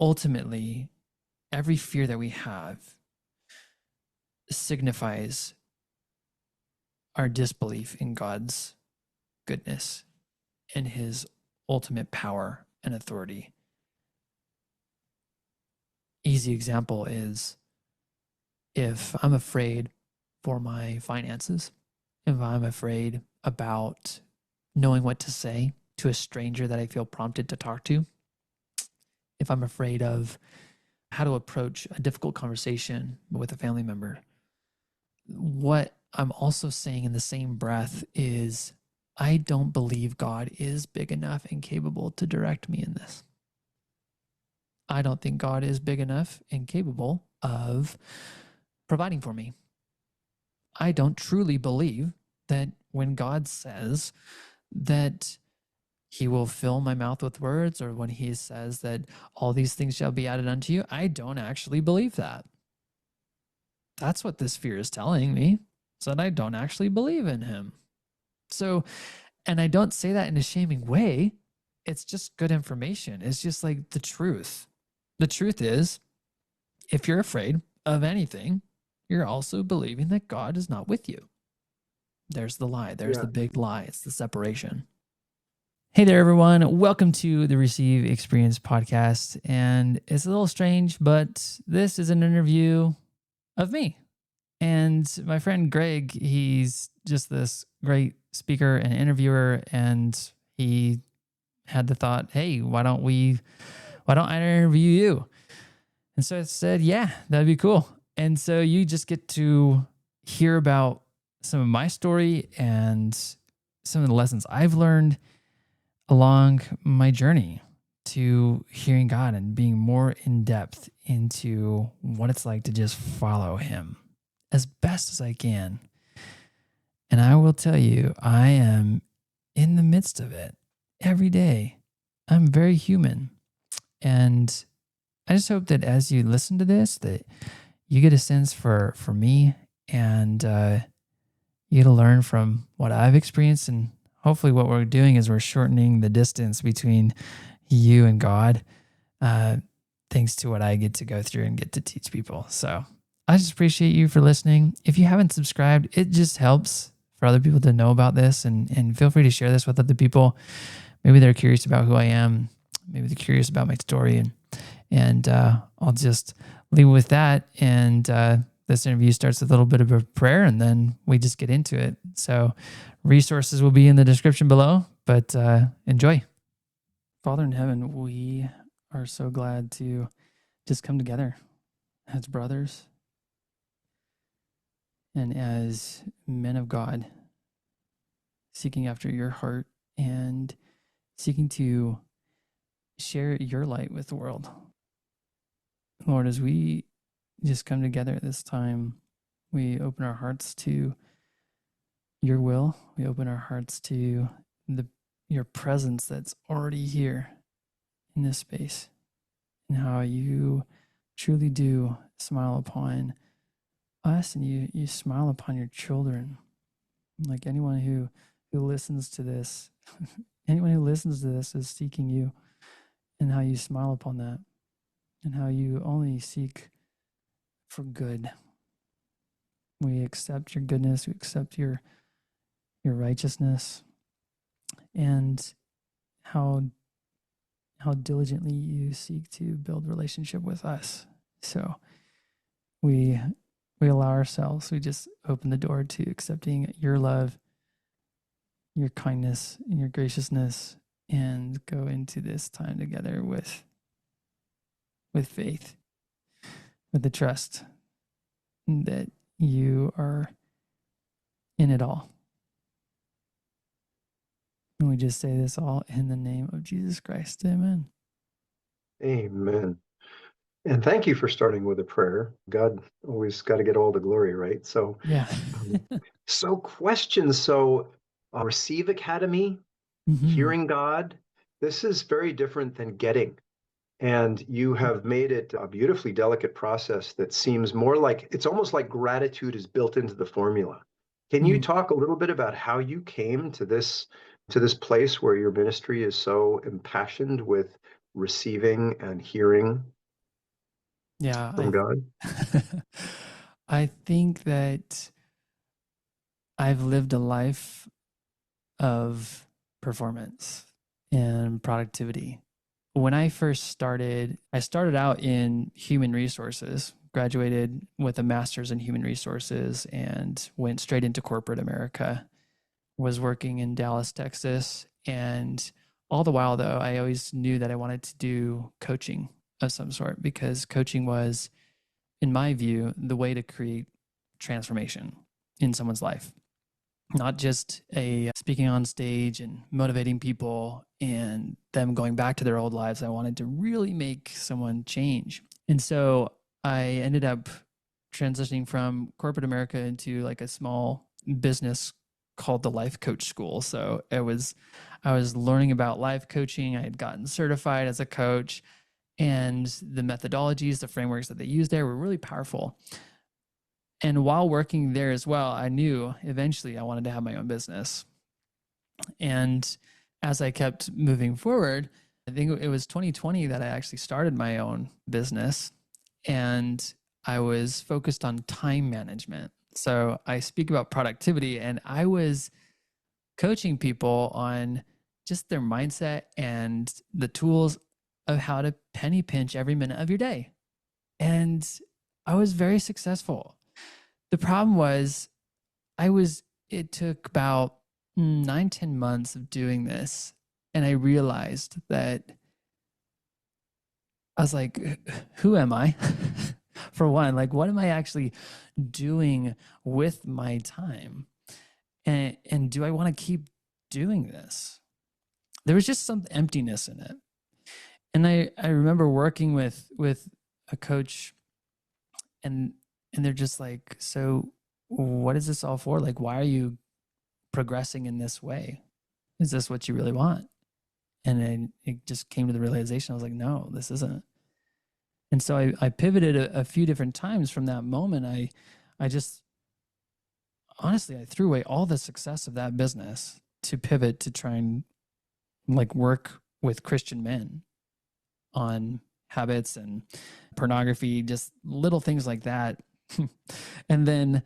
ultimately, every fear that we have signifies our disbelief in God's goodness and his ultimate power and authority. Easy example is if I'm afraid for my finances, if I'm afraid about knowing what to say to a stranger that I feel prompted to talk to, if I'm afraid of how to approach a difficult conversation with a family member, what I'm also saying in the same breath is I don't believe God is big enough and capable to direct me in this. I don't think God is big enough and capable of providing for me. I don't truly believe that when God says that he will fill my mouth with words, or when he says that all these things shall be added unto you, I don't actually believe that. That's what this fear is telling me, so that I don't actually believe in him. So, and I don't say that in a shaming way. It's just good information. It's just like the truth. The truth is, if you're afraid of anything, you're also believing that God is not with you. There's the lie. There's Yeah. the big lie. It's the separation. Hey there, everyone. Welcome to the Receive Experience podcast. And it's a little strange, but this is an interview of me. And my friend Greg, he's just this great speaker and interviewer. And he had the thought, hey, why don't I interview you? And so I said, yeah, that'd be cool. And so you just get to hear about some of my story and some of the lessons I've learned along my journey to hearing God and being more in depth into what it's like to just follow him as best as I can. And I will tell you, I am in the midst of it every day. I'm very human. And I just hope that as you listen to this, that you get a sense for me, and you get to learn from what I've experienced. And hopefully what we're doing is we're shortening the distance between you and God, thanks to what I get to go through and get to teach people. So I just appreciate you for listening. If you haven't subscribed, it just helps for other people to know about this, and feel free to share this with other people. Maybe they're curious about who I am. Maybe they're curious about my story, and I'll just leave with that. And this interview starts with a little bit of a prayer, and then we just get into it. So resources will be in the description below, but enjoy. Father in heaven, we are so glad to just come together as brothers and as men of God, seeking after your heart and seeking to share your light with the world. Lord, as we just come together at this time, we open our hearts to your will. We open our hearts to your presence that's already here in this space, and how you truly do smile upon us, and you smile upon your children. Like anyone who listens to this, anyone who listens to this is seeking you, and how you smile upon that, and how you only seek for good. We accept your goodness, we accept your righteousness, and how diligently you seek to build relationship with us. So we allow ourselves, we just open the door to accepting your love, your kindness, and your graciousness, and go into this time together with faith, with the trust that you are in it all. And we just say this all in the name of Jesus Christ. Amen. Amen. And thank you for starting with a prayer. God always got to get all the glory, right? So, Yeah. questions. So, Receive Academy, hearing God, this is very different than getting. And you have made it a beautifully delicate process that seems more like, it's almost like gratitude is built into the formula. Can you talk a little bit about how you came to this place where your ministry is so impassioned with receiving and hearing Yeah, from God? I think that I've lived a life of performance and productivity. When I first started, I started out in human resources, graduated with a master's in human resources, and went straight into corporate America. Was working in Dallas, Texas. And all the while, though, I always knew that I wanted to do coaching of some sort because coaching was, in my view, the way to create transformation in someone's life. Not just a speaking on stage and motivating people and them going back to their old lives. I wanted to really make someone change. And so I ended up transitioning from corporate America into like a small business called the Life Coach School. So I was learning about life coaching. I had gotten certified as a coach, and the methodologies, the frameworks that they used there were really powerful. And while working there as well, I knew eventually I wanted to have my own business. And as I kept moving forward, I think it was 2020 that I actually started my own business, and I was focused on time management. So I speak about productivity, and I was coaching people on just their mindset and the tools of how to penny pinch every minute of your day. And I was very successful. The problem was it took about 9-10 months of doing this. And I realized that I was like, who am I? For one, like, what am I actually doing with my time? And do I want to keep doing this? There was just some emptiness in it. And I remember working with a coach, and they're just like, so what is this all for? Like, why are you progressing in this way? Is this what you really want? And then it just came to the realization. I was like, no, this isn't. And so I pivoted a few different times from that moment. I just, honestly, I threw away all the success of that business to pivot to try and like work with Christian men on habits and pornography, just little things like that. And then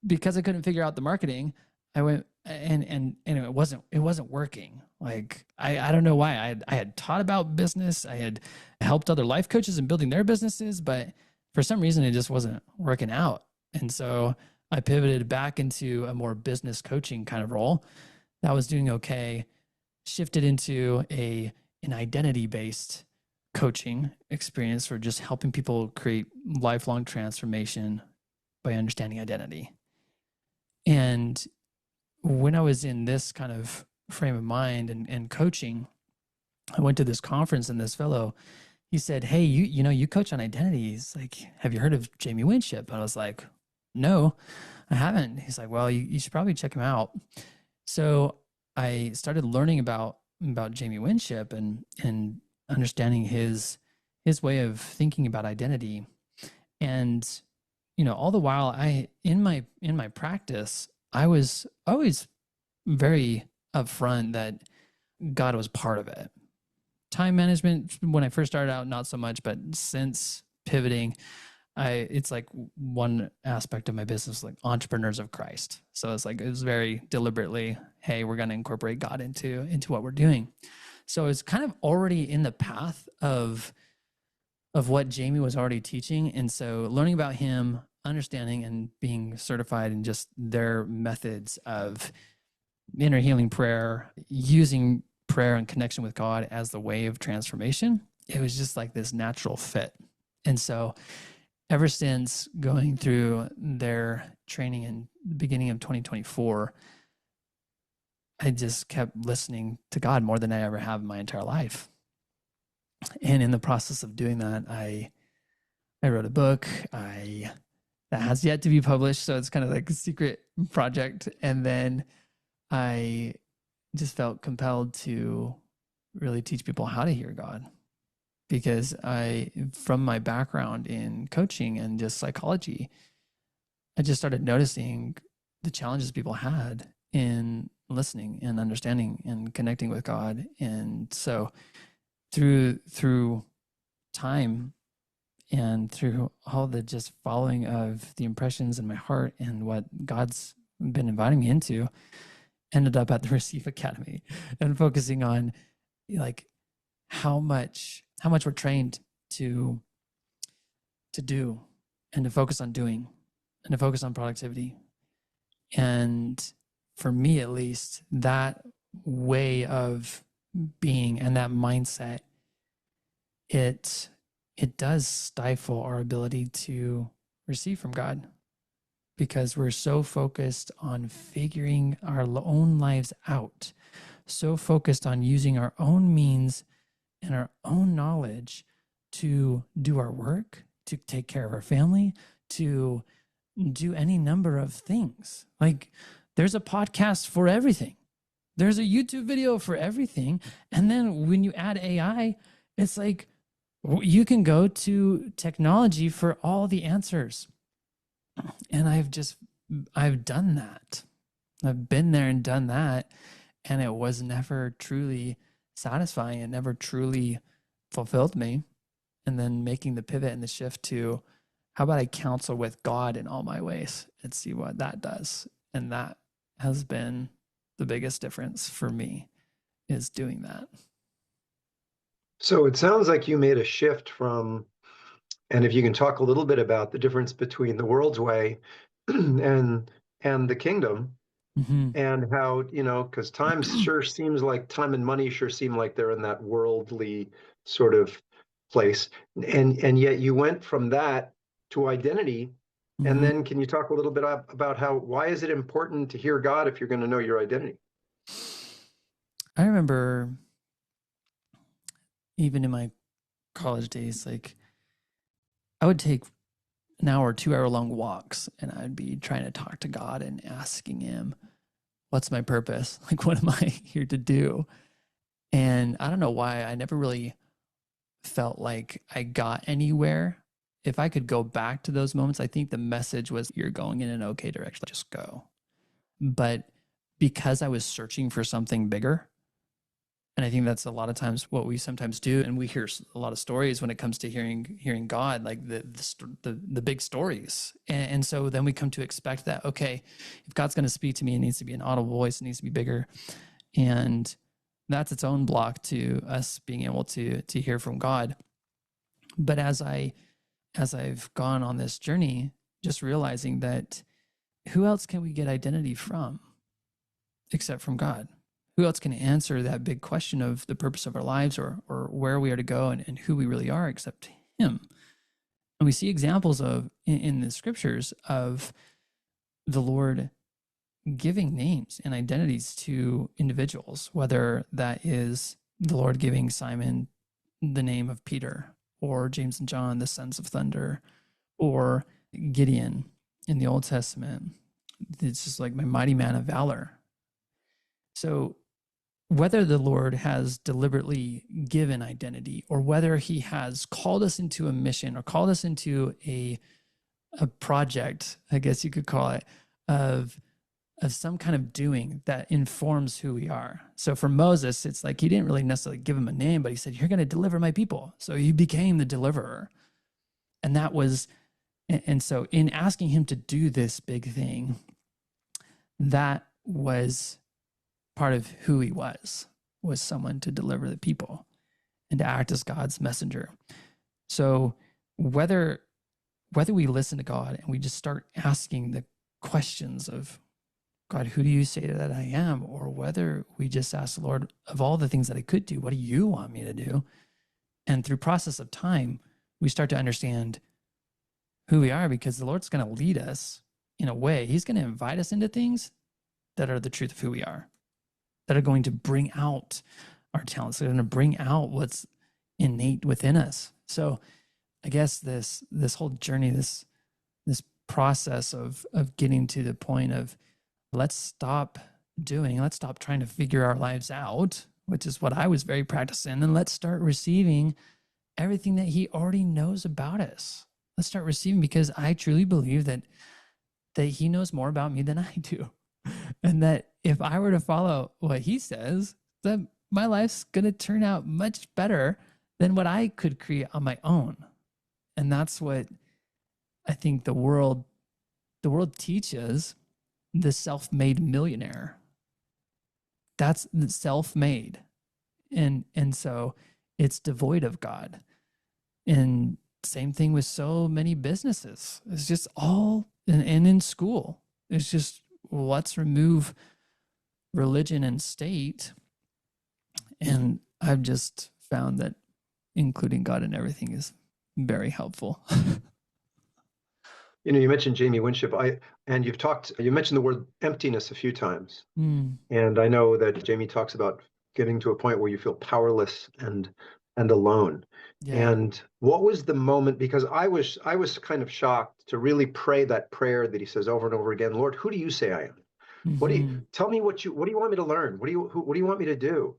because I couldn't figure out the marketing, I went and it wasn't working. Like I don't know why. I had taught about business. I had helped other life coaches in building their businesses, but for some reason it just wasn't working out. And so I pivoted back into a more business coaching kind of role. That was doing okay. Shifted into an identity based coaching experience for just helping people create lifelong transformation by understanding identity. And when I was in this kind of frame of mind and coaching, I went to this conference, and this fellow, he said, hey, you coach on identities. Like, have you heard of Jamie Winship? And I was like, no, I haven't. He's like, well, you should probably check him out. So I started learning about Jamie Winship and understanding his way of thinking about identity. And all the while in my practice, I was always very upfront that God was part of it. Time management, when I first started out, not so much, but since pivoting, it's like one aspect of my business, like entrepreneurs of Christ. So it was very deliberately, hey, we're going to incorporate God into what we're doing. So it's kind of already in the path of what Jamie was already teaching. And so learning about him, understanding and being certified in just their methods of inner healing prayer, using prayer and connection with God as the way of transformation, it was just like this natural fit. And so ever since going through their training in the beginning of 2024, I just kept listening to God more than I ever have in my entire life. And in the process of doing that, I wrote a book. That has yet to be published, so it's kind of like a secret project. And then I just felt compelled to really teach people how to hear God, because from my background in coaching and just psychology, I just started noticing the challenges people had in listening and understanding and connecting with God. And so through time and through all the just following of the impressions in my heart and what God's been inviting me into, ended up at the Receive Academy and focusing on like how much we're trained to do and to focus on doing and to focus on productivity. And for me, at least, that way of being and that mindset, it does stifle our ability to receive from God, because we're so focused on figuring our own lives out, so focused on using our own means and our own knowledge to do our work, to take care of our family, to do any number of things. Like, there's a podcast for everything. There's a YouTube video for everything. And then when you add AI, it's like you can go to technology for all the answers. And I've done that. I've been there and done that. And it was never truly satisfying. It never truly fulfilled me. And then making the pivot and the shift to, how about I counsel with God in all my ways and see what that does? And that has been the biggest difference for me, is doing that. So it sounds like you made a shift from, and if you can talk a little bit about the difference between the world's way and the kingdom, and how, because time and money sure seem like they're in that worldly sort of place. And yet you went from that to identity. And then can you talk a little bit about why is it important to hear God if you're going to know your identity? I remember even in my college days, like I would take an hour, 2 hour long walks, and I'd be trying to talk to God and asking him, what's my purpose? Like, what am I here to do? And I don't know why I never really felt like I got anywhere. If I could go back to those moments, I think the message was, you're going in an okay direction, just go. But because I was searching for something bigger, and I think that's a lot of times what we sometimes do, and we hear a lot of stories when it comes to hearing God, like the big stories, and so then we come to expect that, okay, if God's going to speak to me, it needs to be an audible voice, it needs to be bigger, and that's its own block to us being able to hear from God. But as I've gone on this journey, just realizing that who else can we get identity from except from God? Who else can answer that big question of the purpose of our lives, or where we are to go and who we really are, except him? And we see examples of in the scriptures of the Lord giving names and identities to individuals, whether that is the Lord giving Simon the name of Peter, or James and John, the sons of thunder, or Gideon in the Old Testament. It's just like my mighty man of valor. So whether the Lord has deliberately given identity, or whether he has called us into a mission or called us into a project, I guess you could call it, of some kind of doing that informs who we are. So for Moses, it's like he didn't really necessarily give him a name, but he said, you're going to deliver my people. So he became the deliverer. And that was, and so in asking him to do this big thing, that was part of who he was someone to deliver the people and to act as God's messenger. So whether we listen to God and we just start asking the questions of, God, who do you say that I am? Or whether we just ask the Lord, of all the things that I could do, what do you want me to do? And through process of time, we start to understand who we are, because the Lord's going to lead us in a way. He's going to invite us into things that are the truth of who we are, that are going to bring out our talents. They're going to bring out what's innate within us. So I guess this whole journey, this process of getting to the point of, let's stop trying to figure our lives out, which is what I was very practiced in, and let's start receiving everything that he already knows about us. Let's start receiving, because I truly believe that he knows more about me than I do. And that if I were to follow what he says, that my life's going to turn out much better than what I could create on my own. And that's what I think the world teaches the self-made millionaire. That's self-made. And so it's devoid of God. And same thing with so many businesses. It's just all, and in school, it's just, let's remove religion and state. And I've just found that including God in everything is very helpful. You mentioned Jamie Winship. And you mentioned the word emptiness a few times. And I know that Jamie talks about getting to a point where you feel powerless and alone. Yeah. And what was the moment? Because I was kind of shocked to really pray that prayer that he says over and over again. Lord, who do you say I am? Tell me what do you want me to learn? What do you want me to do?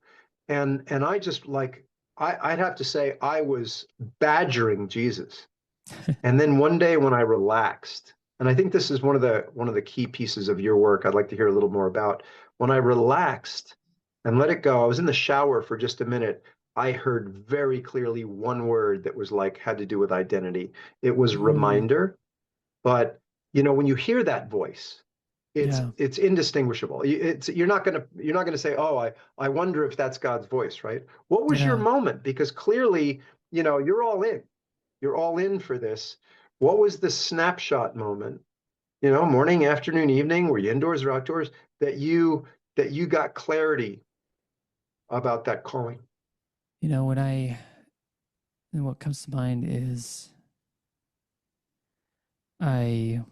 And I just I'd have to say I was badgering Jesus. And then one day when I relaxed, and I think this is one of the key pieces of your work I'd like to hear a little more about. When I relaxed and let it go, I was in the shower for just a minute. I heard very clearly one word that was had to do with identity. It was reminder. But when you hear that voice, it's indistinguishable. You're not gonna say, oh, I wonder if that's God's voice, right? What was your moment? Because clearly, you're all in. You're all in for this. What was the snapshot moment? Morning, afternoon, evening, were you indoors or outdoors, that you got clarity about that calling? What comes to mind is I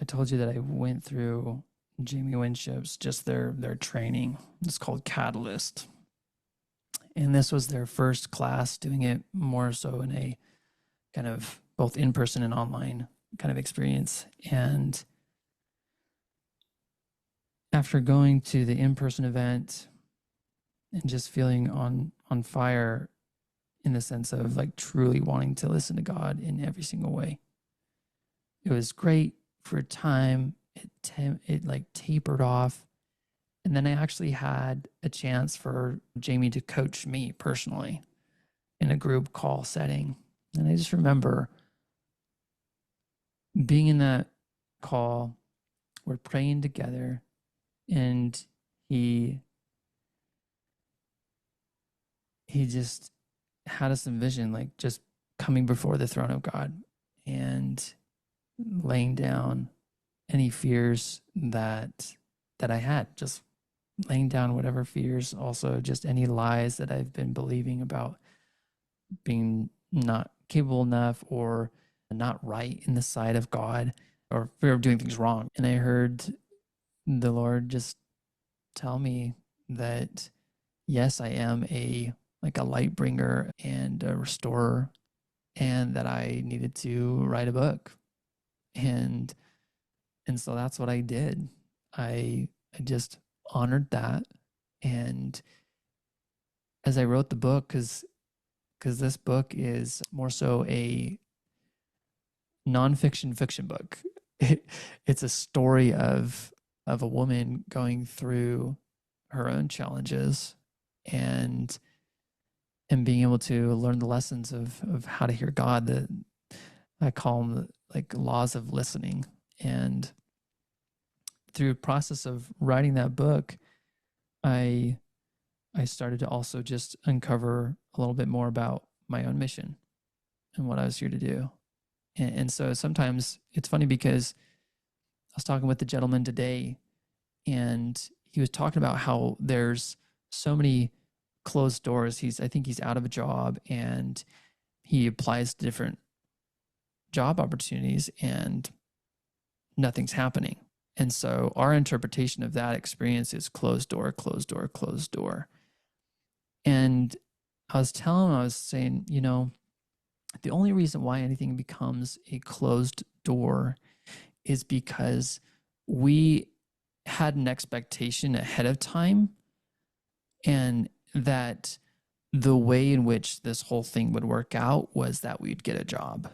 told you that I went through Jamie Winship's, just their training. It's called Catalyst. And this was their first class, doing it more so in a kind of both in-person and online kind of experience. And after going to the in-person event and just feeling on fire in the sense of truly wanting to listen to God in every single way, it was great for a time. It tapered off. And then I actually had a chance for Jamie to coach me personally in a group call setting. And I just remember being in that call, we're praying together, and he just had us envision just coming before the throne of God and laying down any fears that I had, just laying down whatever fears, also just any lies that I've been believing about being not capable enough or not right in the sight of God, or fear of doing things wrong. And I heard the Lord just tell me that, yes, I am a light bringer and a restorer, and that I needed to write a book. And so that's what I did. I just honored that. And as I wrote the book, because this book is more so a nonfiction fiction book. It's a story of a woman going through her own challenges and being able to learn the lessons of how to hear God, that I call them laws of listening. And through the process of writing that book, I started to also just uncover a little bit more about my own mission and what I was here to do. And so sometimes it's funny, because I was talking with the gentleman today, and he was talking about how there's so many closed doors. I think he's out of a job, and he applies to different job opportunities and nothing's happening. And so our interpretation of that experience is closed door, closed door, closed door. And I was saying, the only reason why anything becomes a closed door is because we had an expectation ahead of time, and that the way in which this whole thing would work out was that we'd get a job.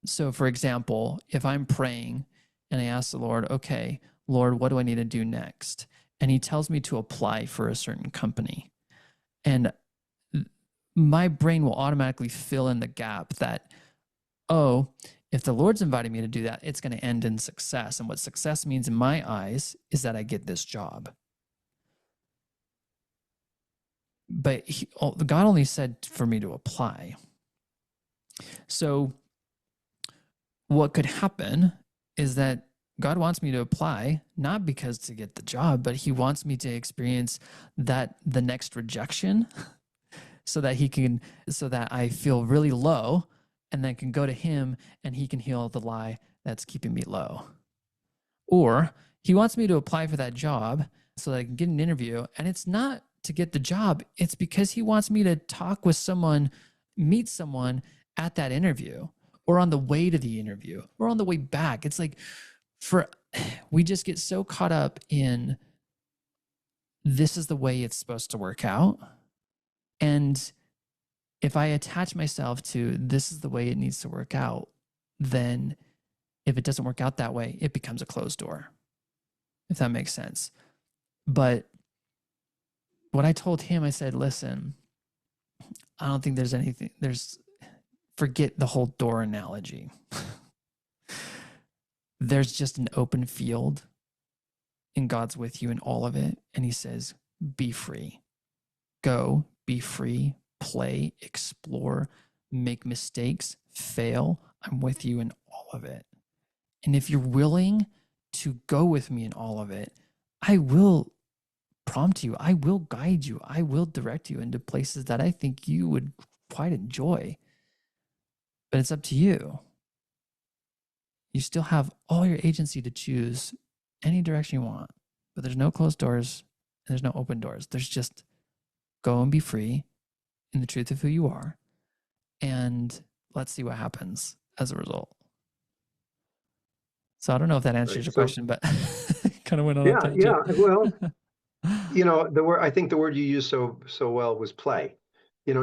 So, for example, if I'm praying and I ask the Lord, okay, Lord, what do I need to do next? and he tells me to apply for a certain company. And my brain will automatically fill in the gap that, oh, if the Lord's inviting me to do that, it's going to end in success. And what success means in my eyes is that I get this job. But God only said for me to apply. So what could happen is that God wants me to apply, not because to get the job, but he wants me to experience that the next rejection so that I feel really low and then can go to him and he can heal the lie that's keeping me low. Or he wants me to apply for that job so that I can get an interview. And it's not to get the job, it's because he wants me to talk with someone, meet someone at that interview or on the way to the interview or on the way back. It's like we just get so caught up in this is the way it's supposed to work out. And if I attach myself to this is the way it needs to work out, then if it doesn't work out that way, it becomes a closed door, if that makes sense. But what I told him, I said, listen, I don't think forget the whole door analogy. There's just an open field and God's with you in all of it. And he says, be free, go, be free, play, explore, make mistakes, fail. I'm with you in all of it. And if you're willing to go with me in all of it, I will prompt you. I will guide you. I will direct you into places that I think you would quite enjoy. But it's up to you. You still have all your agency to choose any direction you want, but there's no closed doors and there's no open doors. There's just go and be free in the truth of who you are. And let's see what happens as a result. So I don't know if that answers your question, but kind of went on a tangent. Yeah. Well, I think the word you used so well was play.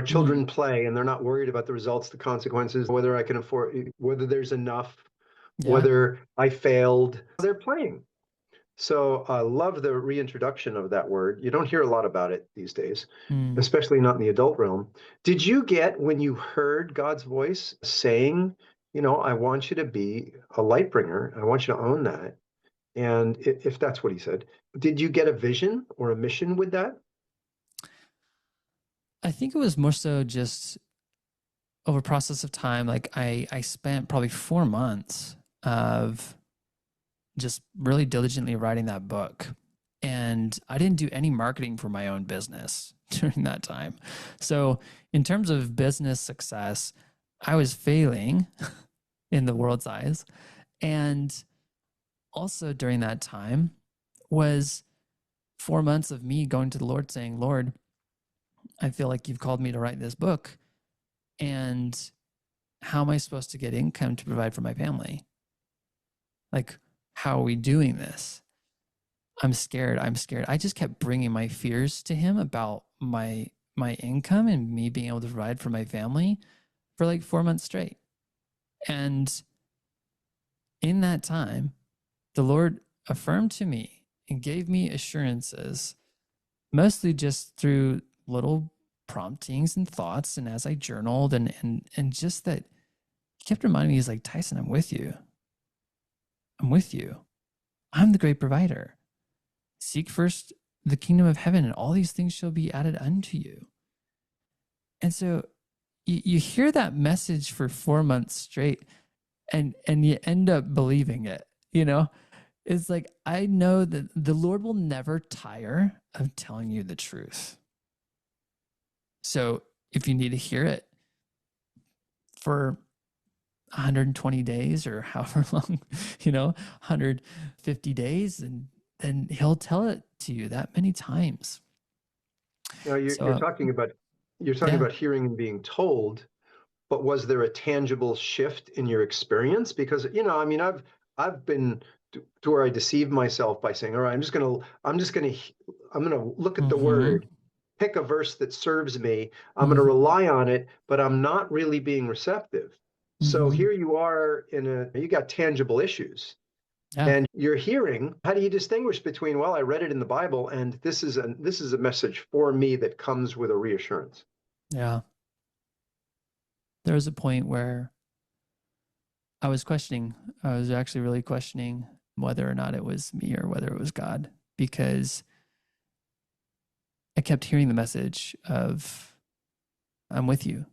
Children play and they're not worried about the results, the consequences, whether I can afford, whether there's enough, whether I failed. They're playing. So I love the reintroduction of that word. You don't hear a lot about it these days, especially not in the adult realm. Did you get when you heard God's voice saying, I want you to be a light bringer. I want you to own that. And if that's what he said, did you get a vision or a mission with that? I think it was more so just over a process of time. Like I spent probably 4 months of just really diligently writing that book. And I didn't do any marketing for my own business during that time. So in terms of business success, I was failing in the world's eyes. And also during that time was 4 months of me going to the Lord saying, Lord, I feel like you've called me to write this book. And how am I supposed to get income to provide for my family? Like, how are we doing this? I'm scared. I just kept bringing my fears to him about my income and me being able to provide for my family for like 4 months straight. And in that time, the Lord affirmed to me and gave me assurances, mostly just through little promptings and thoughts. And as I journaled and just that, he kept reminding me, he's like, Tyson, I'm with you. I'm with you. I'm the great provider. Seek first the kingdom of heaven, and all these things shall be added unto you. And so you hear that message for 4 months straight, and you end up believing it. It's like, I know that the Lord will never tire of telling you the truth. So if you need to hear it for 120 days or however long, 150 days, and then he'll tell it to you that many times. You're talking about hearing and being told, but was there a tangible shift in your experience? Because I've been to where I deceive myself by saying, all right, I'm gonna look at the word, pick a verse that serves me. I'm gonna rely on it, but I'm not really being receptive. So here you are you got tangible issues. Yeah. And you're hearing, how do you distinguish between, well, I read it in the Bible and this is a message for me that comes with a reassurance? Yeah. There was a point where I was questioning, I was actually really questioning whether or not it was me or whether it was God, because I kept hearing the message of, I'm with you.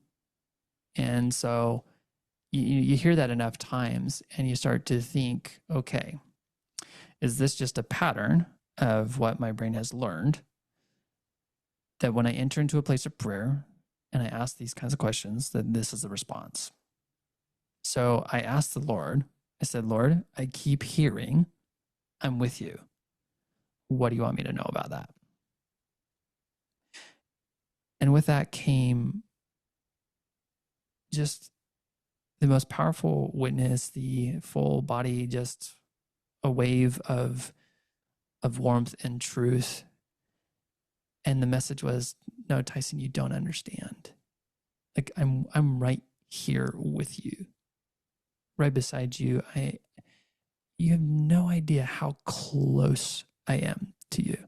And so you hear that enough times and you start to think, okay, is this just a pattern of what my brain has learned? That when I enter into a place of prayer and I ask these kinds of questions, then this is the response. So I asked the Lord, I said, Lord, I keep hearing, I'm with you. What do you want me to know about that? And with that came just the most powerful witness, the full body, just a wave of warmth and truth. And the message was, no, Tyson, you don't understand. Like I'm right here with you, right beside you. You have no idea how close I am to you.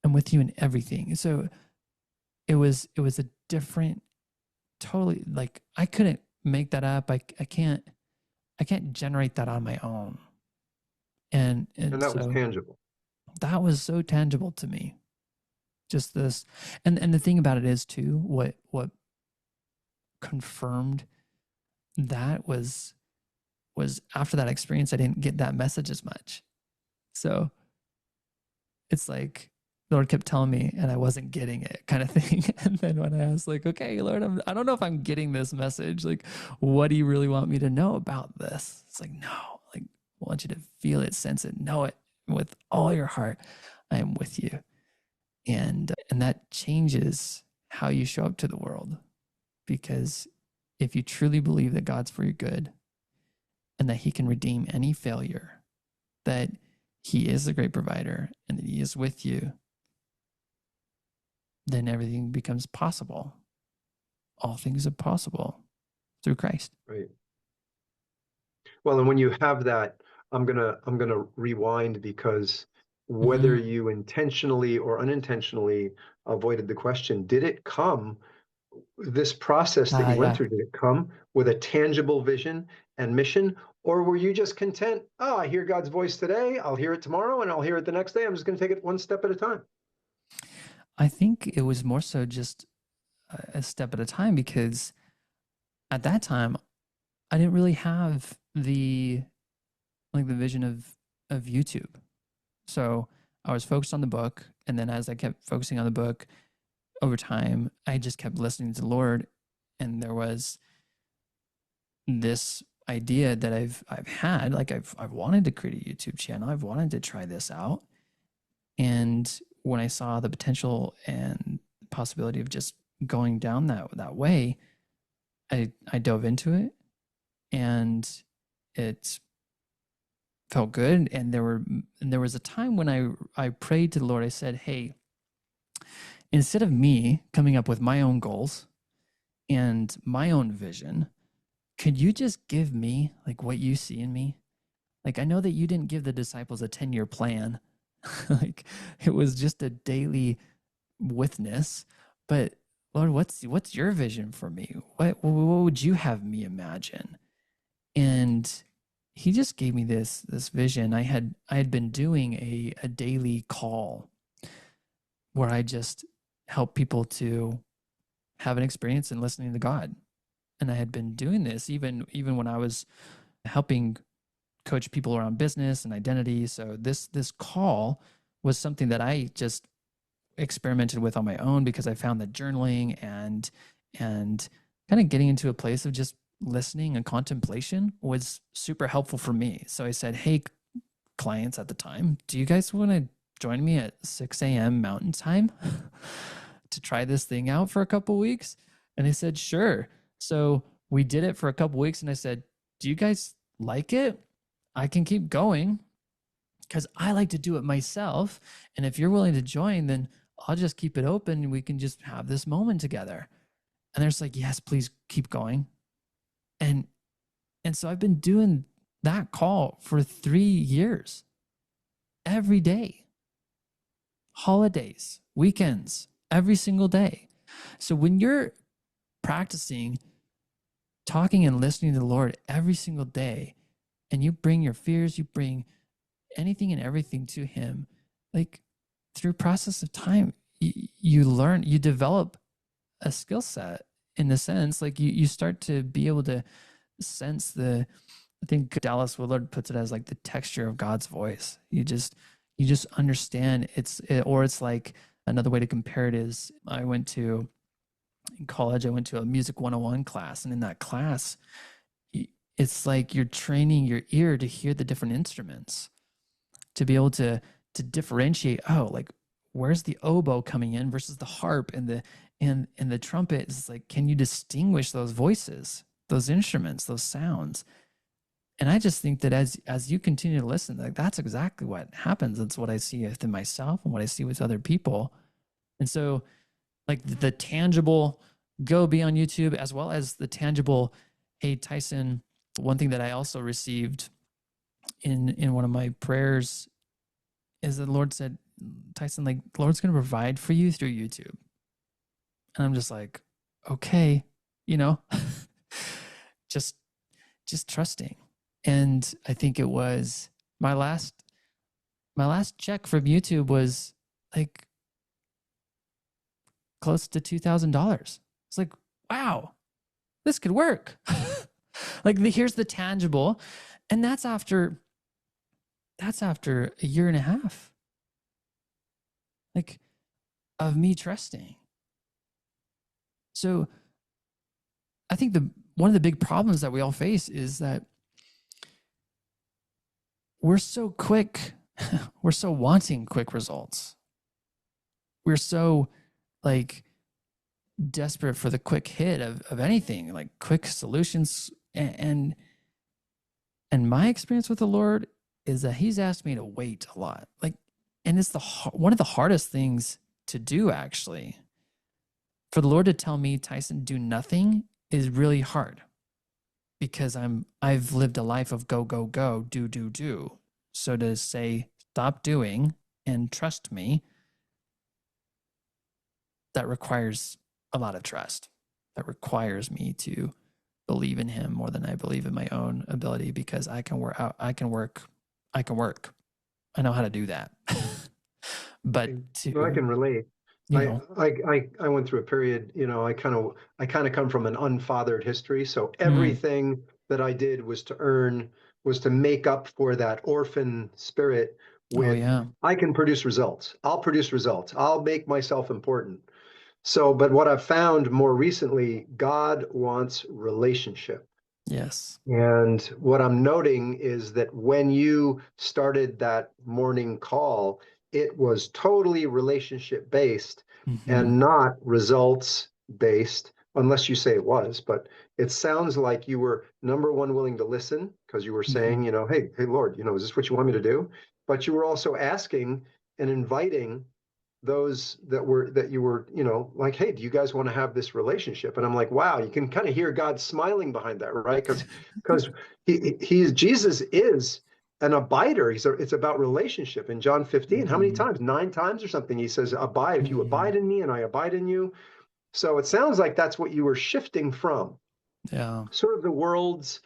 I'm with you in everything. So it was a different, totally, like I couldn't make that up. I can't generate that on my own. And And and that was so tangible. that was so tangible to me. Just this, and the thing about it is too, what confirmed that was after that experience, I didn't get that message as much. So it's like the Lord kept telling me and I wasn't getting it, kind of thing. And then when I was like, okay, Lord, I don't know if I'm getting this message. Like, what do you really want me to know about this? It's like, no, like, I want you to feel it, sense it, know it with all your heart. I am with you. And that changes how you show up to the world. Because if you truly believe that God's for your good and that he can redeem any failure, that he is the great provider and that he is with you, then everything becomes possible. All things are possible through Christ. Right. Well, and when you have that, I'm gonna rewind because whether Mm-hmm. you intentionally or unintentionally avoided the question, did it come, this process that you went Yeah. through, did it come with a tangible vision and mission? Or were you just content? Oh, I hear God's voice today. I'll hear it tomorrow and I'll hear it the next day. I'm just going to take it one step at a time. I think it was more so just a step at a time, because at that time I didn't really have the vision of YouTube. So I was focused on the book, and then as I kept focusing on the book over time, I just kept listening to the Lord, and there was this idea that I've had, like I've wanted to create a YouTube channel. I've wanted to try this out. And when I saw the potential and possibility of just going down that way, I dove into it, and it felt good. And there was a time when I prayed to the Lord. I said, "Hey, instead of me coming up with my own goals and my own vision, could you just give me like what you see in me? Like, I know that you didn't give the disciples a 10-year plan. Like, it was just a daily witness. But Lord, what's your vision for me? What would you have me imagine?" And he just gave me this vision. I had been doing a daily call where I just help people to have an experience in listening to God. And I had been doing this even when I was helping coach people around business and identity. So this call was something that I just experimented with on my own, because I found that journaling and kind of getting into a place of just listening and contemplation was super helpful for me. So I said, "Hey, clients at the time, do you guys want to join me at 6 a.m. Mountain Time to try this thing out for a couple weeks?" And they said, "Sure." So we did it for a couple weeks, and I said, "Do you guys like it? I can keep going because I like to do it myself. And if you're willing to join, then I'll just keep it open and we can just have this moment together." And they're just like, "Yes, please keep going." And And so I've been doing that call for 3 years, every day, holidays, weekends, every single day. So when you're practicing talking and listening to the Lord every single day, and you bring your fears, you bring anything and everything to Him, like through process of time, you learn, you develop a skill set in the sense, like you start to be able to sense I think Dallas Willard puts it as like the texture of God's voice. You just understand or it's like another way to compare it is in college, I went to a music 101 class. And in that class, it's like you're training your ear to hear the different instruments, to be able to differentiate, oh, like where's the oboe coming in versus the harp and the trumpet. It's like, can you distinguish those voices, those instruments, those sounds? And I just think that as you continue to listen, like that's exactly what happens. That's what I see within myself and what I see with other people. And so like the tangible, go be on YouTube, as well as the tangible, hey, Tyson, one thing that I also received in one of my prayers is that the Lord said, Tyson, like the Lord's going to provide for you through YouTube. And I'm just like, okay, you know, just trusting. And I think it was my last check from YouTube was like close to $2,000. It's like, wow, this could work. Like here's the tangible. And that's after a year and a half, like, of me trusting. So I think one of the big problems that we all face is that we're so quick, we're so wanting quick results. We're so like desperate for the quick hit of anything, like quick solutions. And my experience with the Lord is that He's asked me to wait a lot. Like, and it's one of the hardest things to do, actually. For the Lord to tell me, Tyson, do nothing is really hard, because I've lived a life of go, go, go, do, do, do. So to say, stop doing and trust me, that requires a lot of trust. That requires me to believe in Him more than I believe in my own ability, because I can work. I know how to do that. But I can relate. you know, I went through a period, I kind of come from an unfathered history. So mm, everything that I did was to make up for that orphan spirit oh with, yeah, I can produce results. I'll produce results. I'll make myself important. So, but what I've found more recently, God wants relationship. yes, And what I'm noting is that when you started that morning call, it was totally relationship based mm-hmm. and not results based, unless you say it was. But it sounds like you were, number one, willing to listen, because you were Mm-hmm. saying, hey, Lord, is this what you want me to do? But you were also asking and inviting those that you were, like, hey, do you guys want to have this relationship? And I'm like, wow, you can kind of hear God smiling behind that, right? Because Jesus is an abider. It's about relationship. In John 15, how many Mm-hmm. times? 9 times or something. He says, abide. If you Mm-hmm. abide in me and I abide in you. So it sounds like that's what you were shifting from, Yeah, sort of the world's,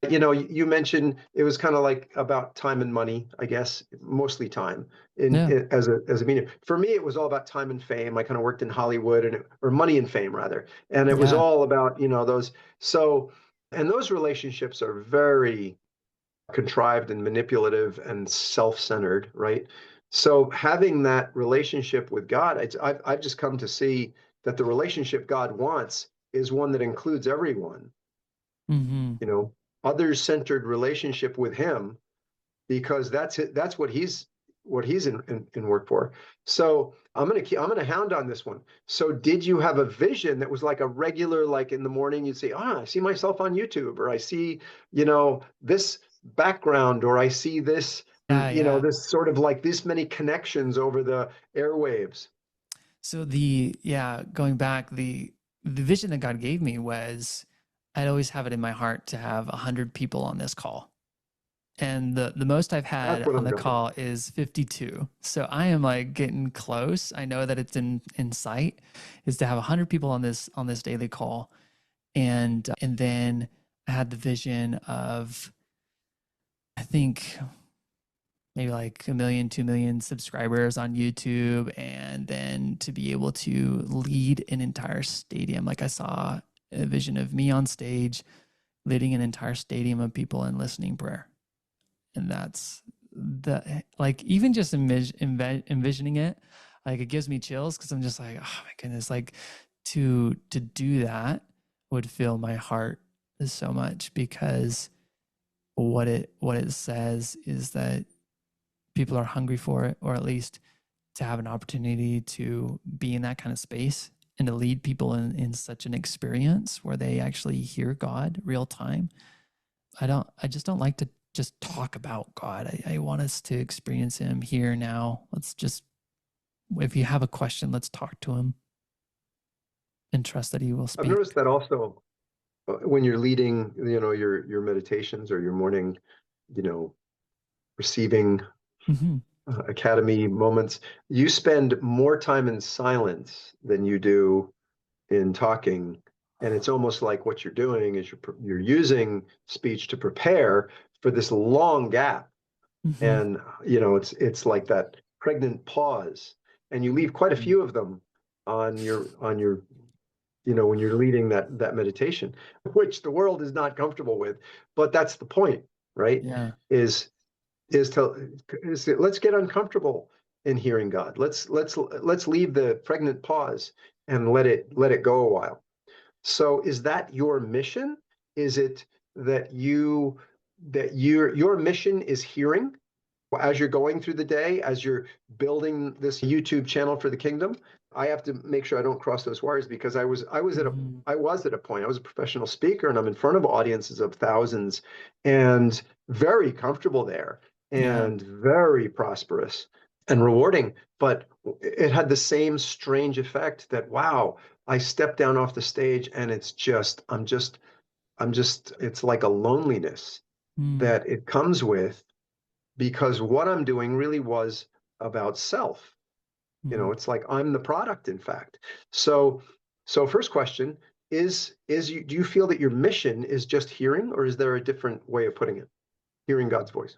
you mentioned it was kind of like about time and money, I guess, mostly time yeah, as a medium. For me, it was all about time and fame. I kind of worked in Hollywood, or money and fame rather. And it was yeah. all about, those. So, and those relationships are very contrived and manipulative and self-centered, right? So having that relationship with God, I've just come to see that the relationship God wants is one that includes everyone, Mm-hmm. you know, others-centered relationship with Him, because that's it. That's what he's in work for. So I'm gonna hound on this one. So did you have a vision that was like a regular, like in the morning you'd say, I see myself on YouTube, or I see, this background, or I see this, Yeah, yeah. this sort of like this many connections over the airwaves. So going back, the vision that God gave me was I'd always have it in my heart to have 100 people on this call. And the most I've That's had what on I'm the going. call is 52. So I am like getting close. I know that it's in sight, is to have 100 people on this daily call. And then I had the vision of, I think, maybe like 1 million, 2 million subscribers on YouTube, and then to be able to lead an entire stadium. Like I saw a vision of me on stage leading an entire stadium of people in listening prayer. And that's the, like, even just envisioning it, like it gives me chills, because I'm just like, oh my goodness, like to do that would fill my heart so much, because what it says is that people are hungry for it, or at least to have an opportunity to be in that kind of space and to lead people in such an experience where they actually hear God real time. I just don't like to just talk about God. I want us to experience him here now. Let's just, if you have a question, let's talk to him and trust that he will I've speak. noticed that also when you're leading, your meditations or your morning, you know, receiving Mm-hmm. academy moments, you spend more time in silence than you do in talking. And it's almost like what you're doing is you're using speech to prepare for this long gap. Mm-hmm. And it's like that pregnant pause, and you leave quite a Mm-hmm. few of them on your when you're leading that meditation, which the world is not comfortable with. But that's the point, right? Yeah. is let's get uncomfortable in hearing God. Let's leave the pregnant pause and let it go a while. So is that your mission? Is it that your mission is hearing as you're going through the day, as you're building this YouTube channel for the kingdom? I have to make sure I don't cross those wires, because Mm-hmm. I was at a point. I was a professional speaker, and I'm in front of audiences of thousands, and very comfortable there, Yeah. and very prosperous and rewarding. But it had the same strange effect that, wow, I stepped down off the stage, and it's like a loneliness Mm-hmm. that it comes with, because what I'm doing really was about self. It's like I'm the product, in fact. So, first question do you feel that your mission is just hearing, or is there a different way of putting it? Hearing God's voice.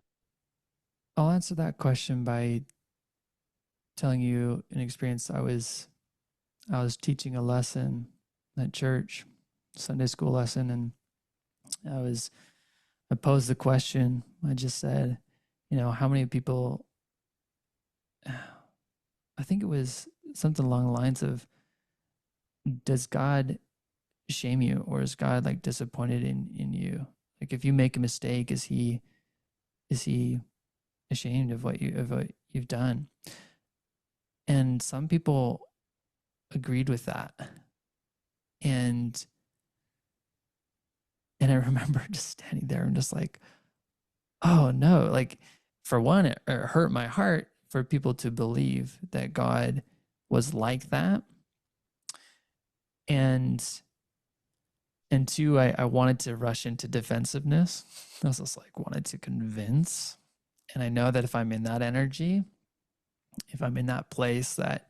I'll answer that question by telling you an experience. I was teaching a lesson at church, Sunday school lesson, and I posed the question. I just said, how many people, I think it was something along the lines of, does God shame you, or is God like disappointed in you? Like if you make a mistake, is he ashamed of what you've done? And some people agreed with that. And I remember just standing there and just like, oh no, like for one, it hurt my heart for people to believe that God was like that. And two, I wanted to rush into defensiveness. I was just like wanted to convince. And I know that if I'm in that energy, if I'm in that place that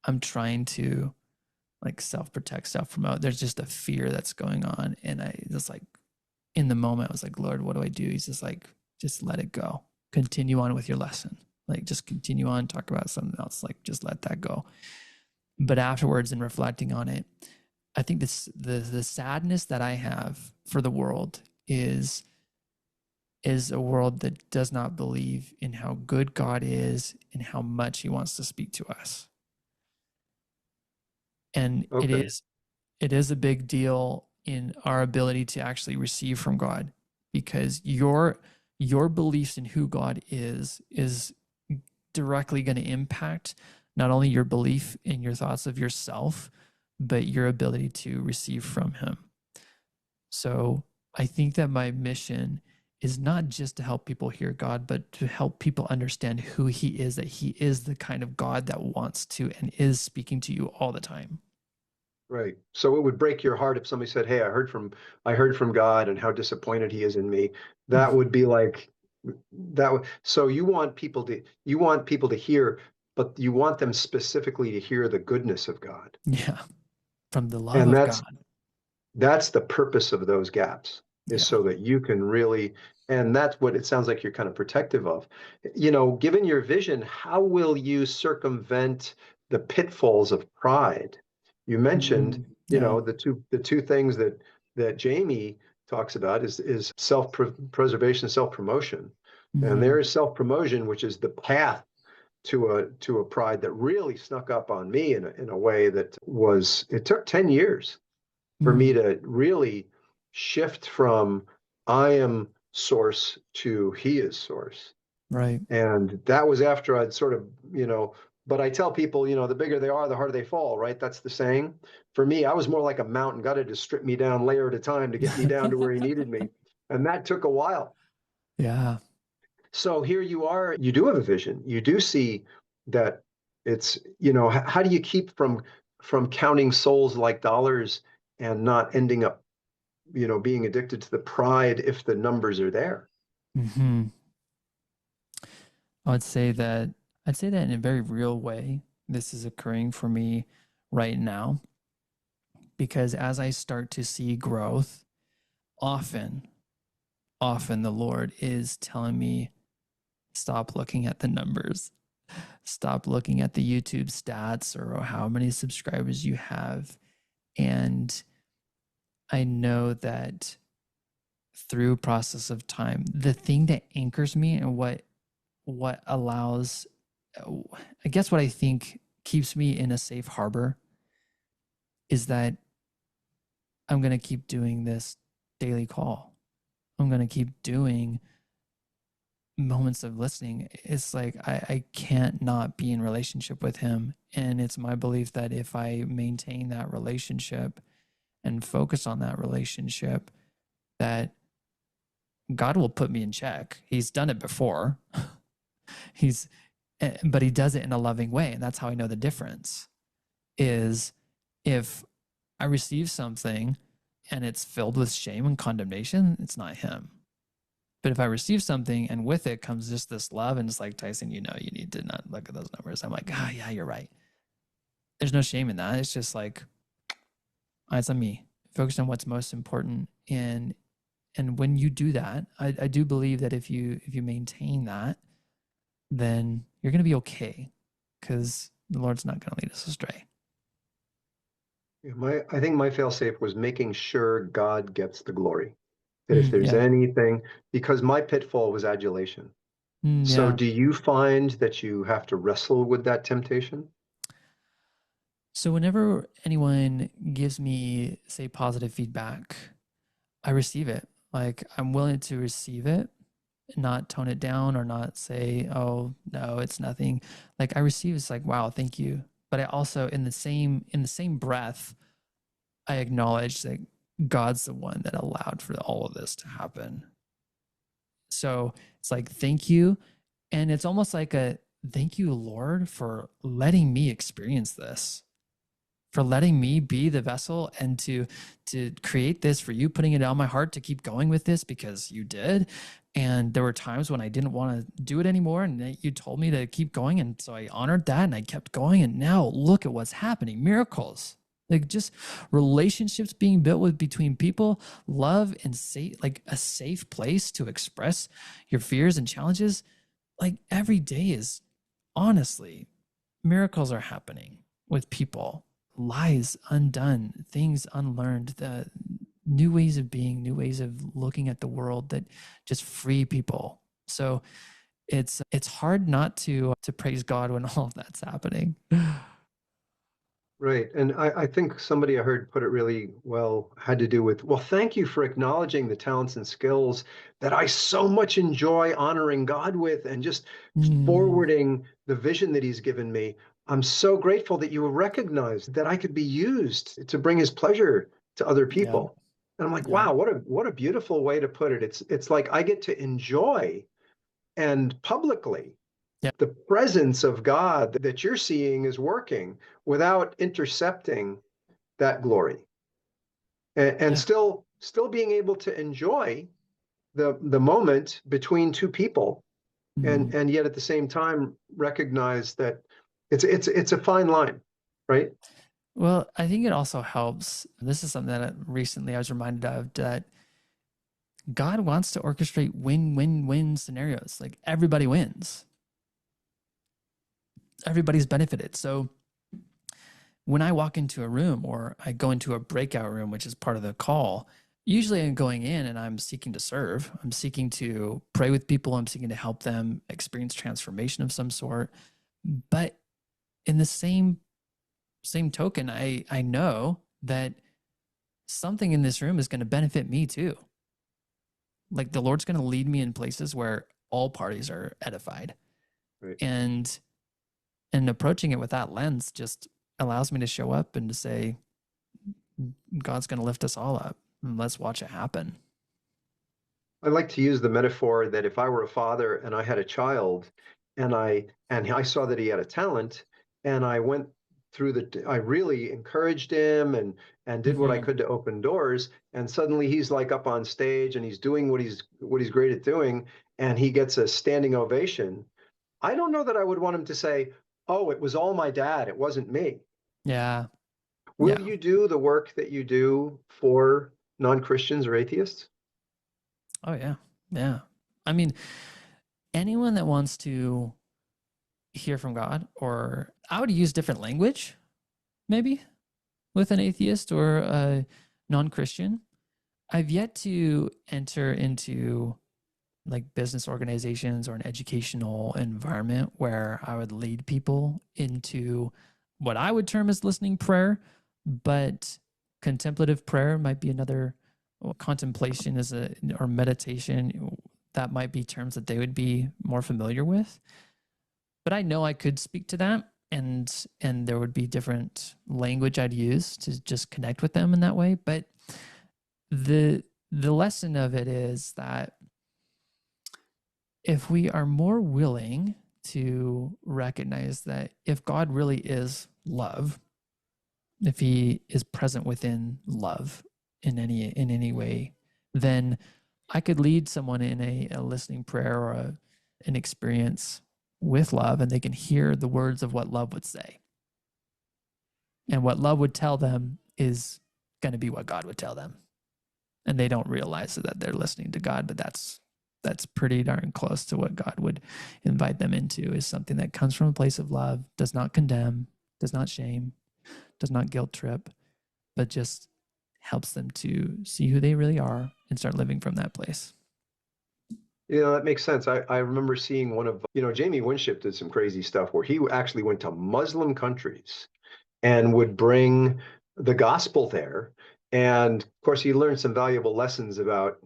I'm trying to like self-protect, self-promote, there's just a fear that's going on. And I just like in the moment, I was like, Lord, what do I do? He's just like, just let it go. Continue on with your lesson. Like just continue on, talk about something else. Like just let that go. But afterwards, in reflecting on it, I think the sadness that I have for the world is a world that does not believe in how good God is and how much he wants to speak to us. And it Okay. is it is a big deal in our ability to actually receive from God, because your beliefs in who God is directly going to impact not only your belief in your thoughts of yourself, but your ability to receive from him. So I think that my mission is not just to help people hear God, but to help people understand who he is, that he is the kind of God that wants to and is speaking to you all the time. Right. So it would break your heart if somebody said, "Hey, I heard from God and how disappointed he is in me." That Mhm. would be like so you want people to hear, but you want them specifically to hear the goodness of God. Yeah, from the love And of God. that's the purpose of those gaps, is Yeah. so that you can really, and that's what it sounds like you're kind of protective of. Given your vision, how will you circumvent the pitfalls of pride? You mentioned, Yeah. the two things that Jamie talks about is self-preservation, self-promotion. And hmm there is self-promotion, which is the path to a pride that really snuck up on me in a way that was, it took 10 years for me mm to really shift from I am source to he is source. Right. And that was after I'd sort of, but I tell people, the bigger they are, the harder they fall, right? That's the saying. For me, I was more like a mountain, got to just strip me down layer at a time to get me down to where he needed me. And that took a while. Yeah. So here you are, you do have a vision. You do see that it's, how do you keep from counting souls like dollars and not ending up being addicted to the pride if the numbers are there? hmm I would say that I'd say that in a very real way, this is occurring for me right now because as I start to see growth, often, often the Lord is telling me, stop looking at the numbers, stop looking at the YouTube stats or how many subscribers you have. And I know that through process of time, the thing that anchors me and what allows, I guess what I think keeps me in a safe harbor is that I'm going to keep doing this daily call. I'm going to keep doing moments of listening. It's like I can't not be in relationship with him. And it's my belief that if I maintain that relationship and focus on that relationship, that God will put me in check. He's done it before. He's but he does it in a loving way, and that's how I know the difference is if I receive something and it's filled with shame and condemnation, it's not him. But if I receive something and with it comes just this love and it's like, Tyson, you need to not look at those numbers. I'm like, yeah, you're right. There's no shame in that. It's just like, it's on me. Focus on what's most important. And when you do that, I do believe that if you maintain that, then you're gonna be okay because the Lord's not gonna lead us astray. I think my failsafe was making sure God gets the glory. That if there's Yeah. anything, because my pitfall was adulation. So Yeah. do you find that you have to wrestle with that temptation? So whenever anyone gives me, say, positive feedback, I receive it. Like I'm willing to receive it, not tone it down or not say, "Oh no, it's nothing." Like I receive, it's like, "Wow, thank you." But I also, in the same breath, I acknowledge that God's the one that allowed for all of this to happen. So it's like, "Thank you," and it's almost like a thank you, Lord, for letting me experience this, for letting me be the vessel and to create this, for you putting it on my heart to keep going with this because you did. And there were times when I didn't want to do it anymore and you told me to keep going, and so I honored that and I kept going, and now look at what's happening. Miracles, like just relationships being built with between people, love and safe, like a safe place to express your fears and challenges. Like every day is, honestly, miracles are happening with people, lies undone, things unlearned, the new ways of being, new ways of looking at the world that just free people. So it's hard not to praise God when all of that's happening. Right. And I think somebody I heard put it really well had to do with, well, thank you for acknowledging the talents and skills that I so much enjoy honoring God with and just Mm, forwarding the vision that he's given me. I'm so grateful that you recognize that I could be used to bring his pleasure to other yeah, people. And I'm like, yeah, wow, what a beautiful way to put it. It's like I get to enjoy and publicly yeah, the presence of God that you're seeing is working without intercepting that glory, and Yeah. still being able to enjoy the moment between two people, Mhm. and yet at the same time recognize that it's a fine line, right? Well, I think it also helps. This is something that recently I was reminded of, that God wants to orchestrate win-win-win scenarios. Like everybody wins, everybody's benefited. So when I walk into a room or I go into a breakout room, which is part of the call, usually I'm going in and I'm seeking to serve. I'm seeking to pray with people. I'm seeking to help them experience transformation of some sort. But in the same token, I know that something in this room is going to benefit me too. Like the Lord's going to lead me in places where all parties are edified. Right. And approaching it with that lens just allows me to show up and to say, God's going to lift us all up, and let's watch it happen. I like to use the metaphor that if I were a father and I had a child, and I saw that he had a talent, and I went through I really encouraged him and did what I Mm-hmm. could to open doors, and suddenly he's like up on stage and he's doing what he's great at doing, and he gets a standing ovation. I don't know that I would want him to say, "Oh, it was all my dad, it wasn't me." Yeah. Will Yeah. you do the work that you do for non-Christians or atheists? Oh, yeah. Yeah. I mean, anyone that wants to hear from God, or I would use different language, maybe with an atheist or a non Christian. I've yet to enter into like business organizations or an educational environment where I would lead people into what I would term as listening prayer, but contemplative prayer might be another. Well, contemplation is a, or meditation, that might be terms that they would be more familiar with. But I know I could speak to that, and there would be different language I'd use to just connect with them in that way. But the lesson of it is that if we are more willing to recognize that if God really is love, if he is present within love in any way, then I could lead someone in a listening prayer or an experience with love, and they can hear the words of what love would say. And what love would tell them is going to be what God would tell them. And they don't realize that they're listening to God, but that's pretty darn close to what God would invite them into, is something that comes from a place of love, does not condemn, does not shame, does not guilt trip, but just helps them to see who they really are and start living from that place. That makes sense. I remember seeing Jamie Winship did some crazy stuff where he actually went to Muslim countries and would bring the gospel there. And of course, he learned some valuable lessons about,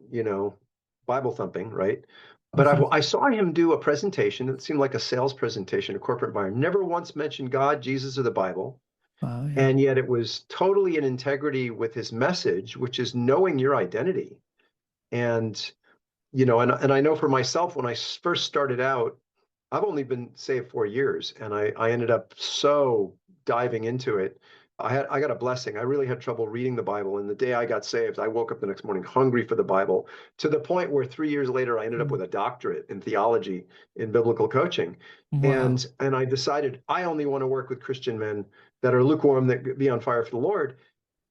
Bible thumping, right? But Mm-hmm. I saw him do a presentation. It seemed like a sales presentation, a corporate buyer. Never once mentioned God, Jesus, or the Bible. Wow, yeah. And yet it was totally in integrity with his message, which is knowing your identity. And and I know for myself, when I first started out, I've only been saved 4 years, and I ended up so diving into it. I got a blessing. I really had trouble reading the Bible, and the day I got saved, I woke up the next morning hungry for the Bible, to the point where 3 years later I ended up Mm. with a doctorate in theology in biblical coaching, Wow. and I decided I only want to work with Christian men that are lukewarm, that be on fire for the Lord.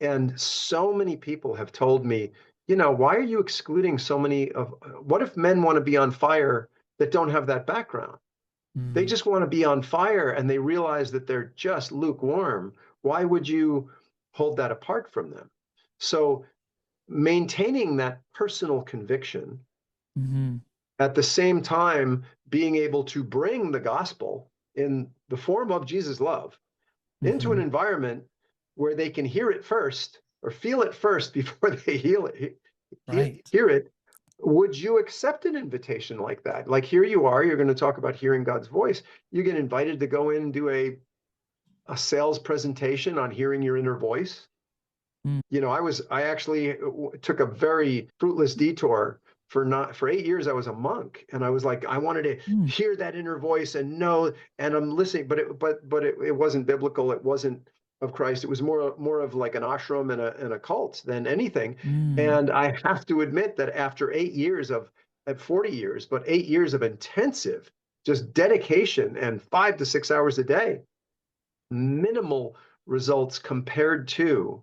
And so many people have told me, why are you excluding so many of, what if men want to be on fire that don't have that background? They Mm. just want to be on fire and they realize that they're just lukewarm. Why would you hold that apart from them? So maintaining that personal conviction, Mm-hmm. at the same time being able to bring the gospel in the form of Jesus' love into an Mm-hmm. environment where they can hear it first or feel it first before they Right. hear it. Would you accept an invitation like that? Like, here you are, you're going to talk about hearing God's voice. You get invited to go in and do a sales presentation on hearing your inner voice. Mm. I actually took a very fruitless detour. For 8 years I was a monk, and I was like, I wanted to Mm. hear that inner voice and know, and I'm listening, but it wasn't biblical. It wasn't of Christ. It was more of like an ashram and a cult than anything. Mm, And I have to admit that after 8 years of at 40 years, but 8 years of intensive just dedication and 5 to 6 hours a day, minimal results compared to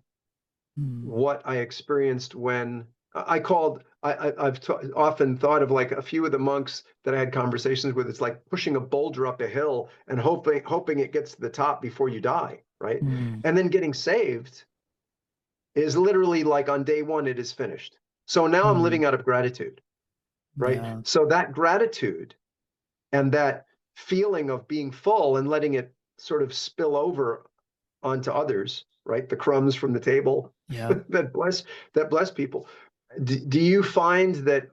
mm, what I experienced when I called. I've often thought of like a few of the monks that I had conversations with. It's like pushing a boulder up a hill and hoping it gets to the top before you die, right? mm. And then getting saved is literally like on day one, it is finished. So now I'm Mm, living out of gratitude, right? yeah. So that gratitude and that feeling of being full and letting it sort of spill over onto others, right? The crumbs from the table Yep. that bless people. Do you find that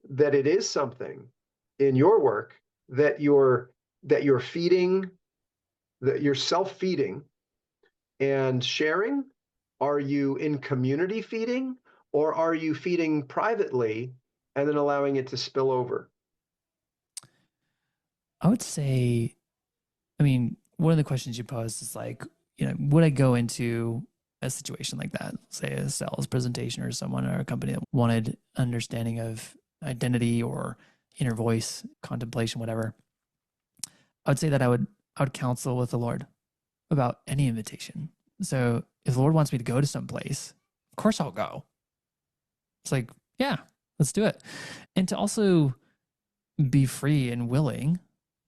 it is something in your work that you're feeding, that you're self-feeding and sharing? Are you in community feeding, or are you feeding privately and then allowing it to spill over? I would say, I mean, one of the questions you posed is like, would I go into a situation like that, say a sales presentation or someone or a company that wanted understanding of identity or inner voice, contemplation, whatever? I would say that I would counsel with the Lord about any invitation. So if the Lord wants me to go to some place, of course I'll go. It's like, yeah, let's do it. And to also be free and willing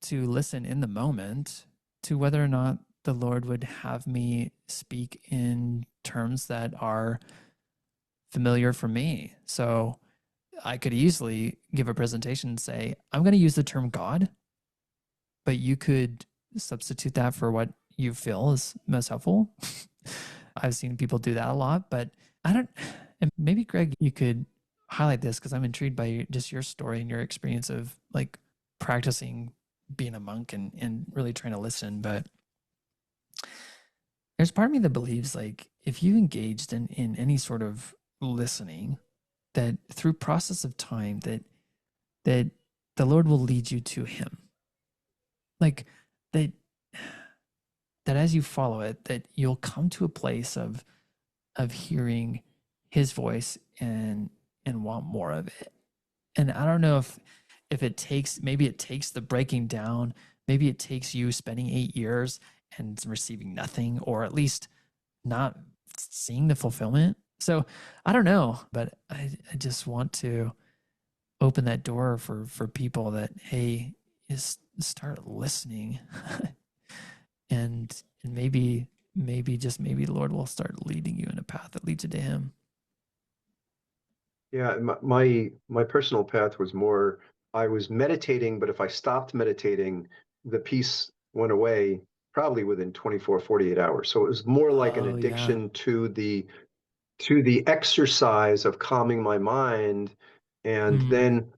to listen in the moment to whether or not the Lord would have me speak in terms that are familiar for me. So I could easily give a presentation and say, I'm going to use the term God, but you could substitute that for what you feel is most helpful. I've seen people do that a lot, but I don't, and maybe Greg, you could highlight this because I'm intrigued by just your story and your experience of like practicing being a monk and really trying to listen. But there's part of me that believes like if you engaged in any sort of listening, that through process of time that the Lord will lead you to him. Like that that as you follow it, that you'll come to a place of hearing his voice and want more of it. And I don't know if it takes, maybe it takes the breaking down, maybe it takes you spending 8 years and receiving nothing, or at least not seeing the fulfillment. So I don't know, but I just want to open that door for people that, hey, is start listening. And maybe just maybe the Lord will start leading you in a path that leads you to him. Yeah, my personal path was more, I was meditating, but if I stopped meditating, the peace went away probably within 24, 48 hours. So it was more like an Oh yeah. addiction to the exercise of calming my mind. And Mm, then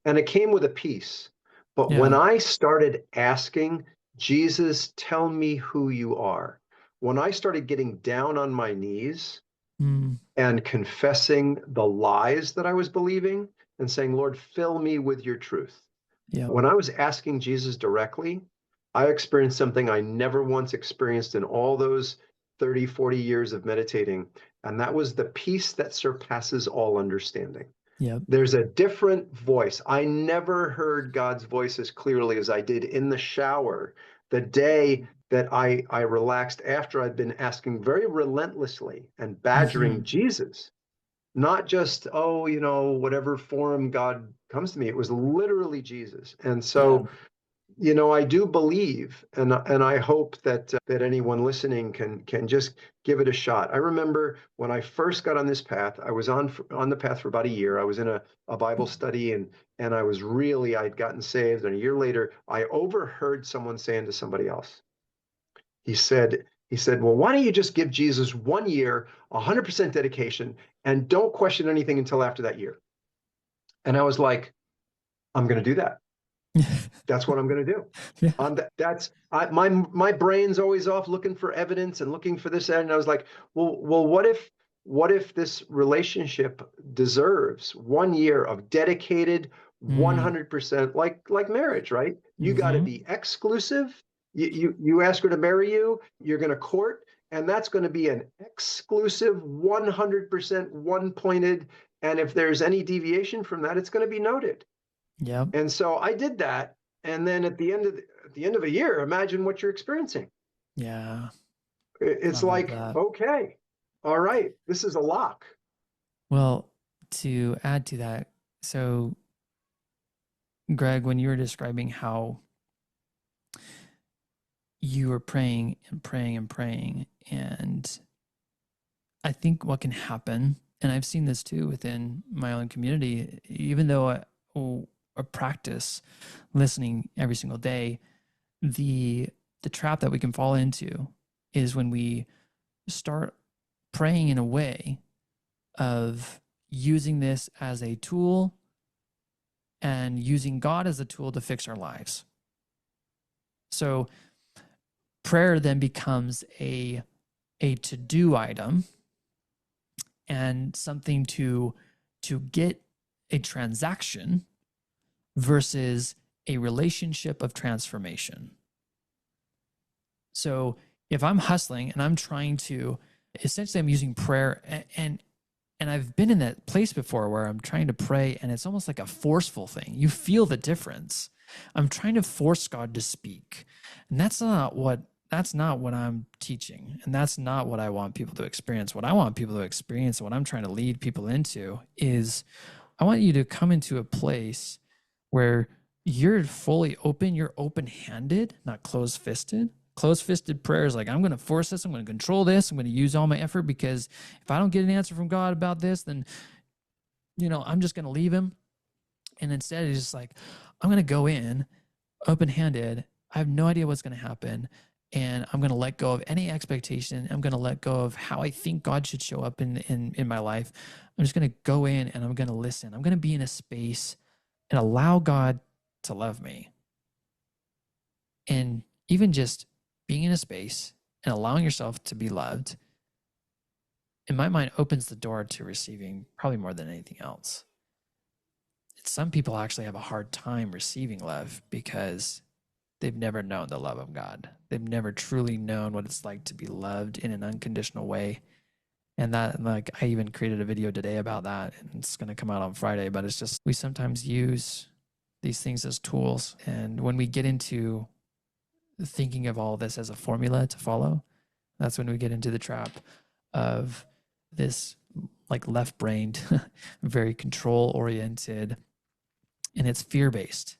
and it came with a peace. But when yeah. I started asking, Jesus, tell me who you are, when I started getting down on my knees Mm, and confessing the lies that I was believing and saying, Lord, fill me with your truth. yep. When I was asking Jesus directly, I experienced something I never once experienced in all those 30, 40 years of meditating. And that was the peace that surpasses all understanding. Yep. There's a different voice. I never heard God's voice as clearly as I did in the shower the day that I relaxed after I'd been asking very relentlessly and Mm-hmm. badgering Jesus, not just, oh, whatever form God comes to me. It was literally Jesus. And Yeah. so, I do believe, and I hope that anyone listening can just give it a shot. I remember when I first got on this path, I was on the path for about a year. I was in a Bible study, and I'd gotten saved. And a year later, I overheard someone saying to somebody else, he said, well, why don't you just give Jesus 1 year, 100% dedication, and don't question anything until after that year? And I was like, I'm going to do that. That's what I'm going to do. Yeah. My brain's always off looking for evidence and looking for this, and I was like, well, what if this relationship deserves 1 year of dedicated Mm, 100%, like marriage, right? You got to mm-hmm. be exclusive, You ask her to marry you, you're going to court, and that's going to be an exclusive 100% one pointed. And if there's any deviation from that, it's going to be noted. Yep. And so I did that. And then at the end of a year, imagine what you're experiencing. Yeah. I It's love like, that. okay, all right, this is a lock. Well, to add to that, so Greg, when you were describing how you were praying and praying and praying, and I think what can happen, and I've seen this too within my own community, even though I practice listening every single day, the trap that we can fall into is when we start praying in a way of using this as a tool and using God as a tool to fix our lives. So prayer then becomes a to-do item and something to get a transaction versus a relationship of transformation. So if I'm hustling and I'm trying to, essentially I'm using prayer, and I've been in that place before where I'm trying to pray and it's almost like a forceful thing. You feel the difference. I'm trying to force God to speak. And that's not what I'm teaching. And that's not what I want people to experience. What I want people to experience, what I'm trying to lead people into is I want you to come into a place where you're fully open, you're open-handed, not closed-fisted. Closed-fisted prayer is like, I'm going to force this, I'm going to control this, I'm going to use all my effort because if I don't get an answer from God about this, then, I'm just going to leave him. And instead, it's just like, I'm going to go in open-handed. I have no idea what's going to happen. And I'm going to let go of any expectation. I'm going to let go of how I think God should show up in my life. I'm just going to go in and I'm going to listen. I'm going to be in a space and allow God to love me. And even just being in a space and allowing yourself to be loved, in my mind, opens the door to receiving probably more than anything else. Some people actually have a hard time receiving love because they've never known the love of God. They've never truly known what it's like to be loved in an unconditional way. And that, like, I even created a video today about that, and it's going to come out on Friday, but it's just, we sometimes use these things as tools. And when we get into thinking of all this as a formula to follow, that's when we get into the trap of this, like, left-brained, very control-oriented, and it's fear-based.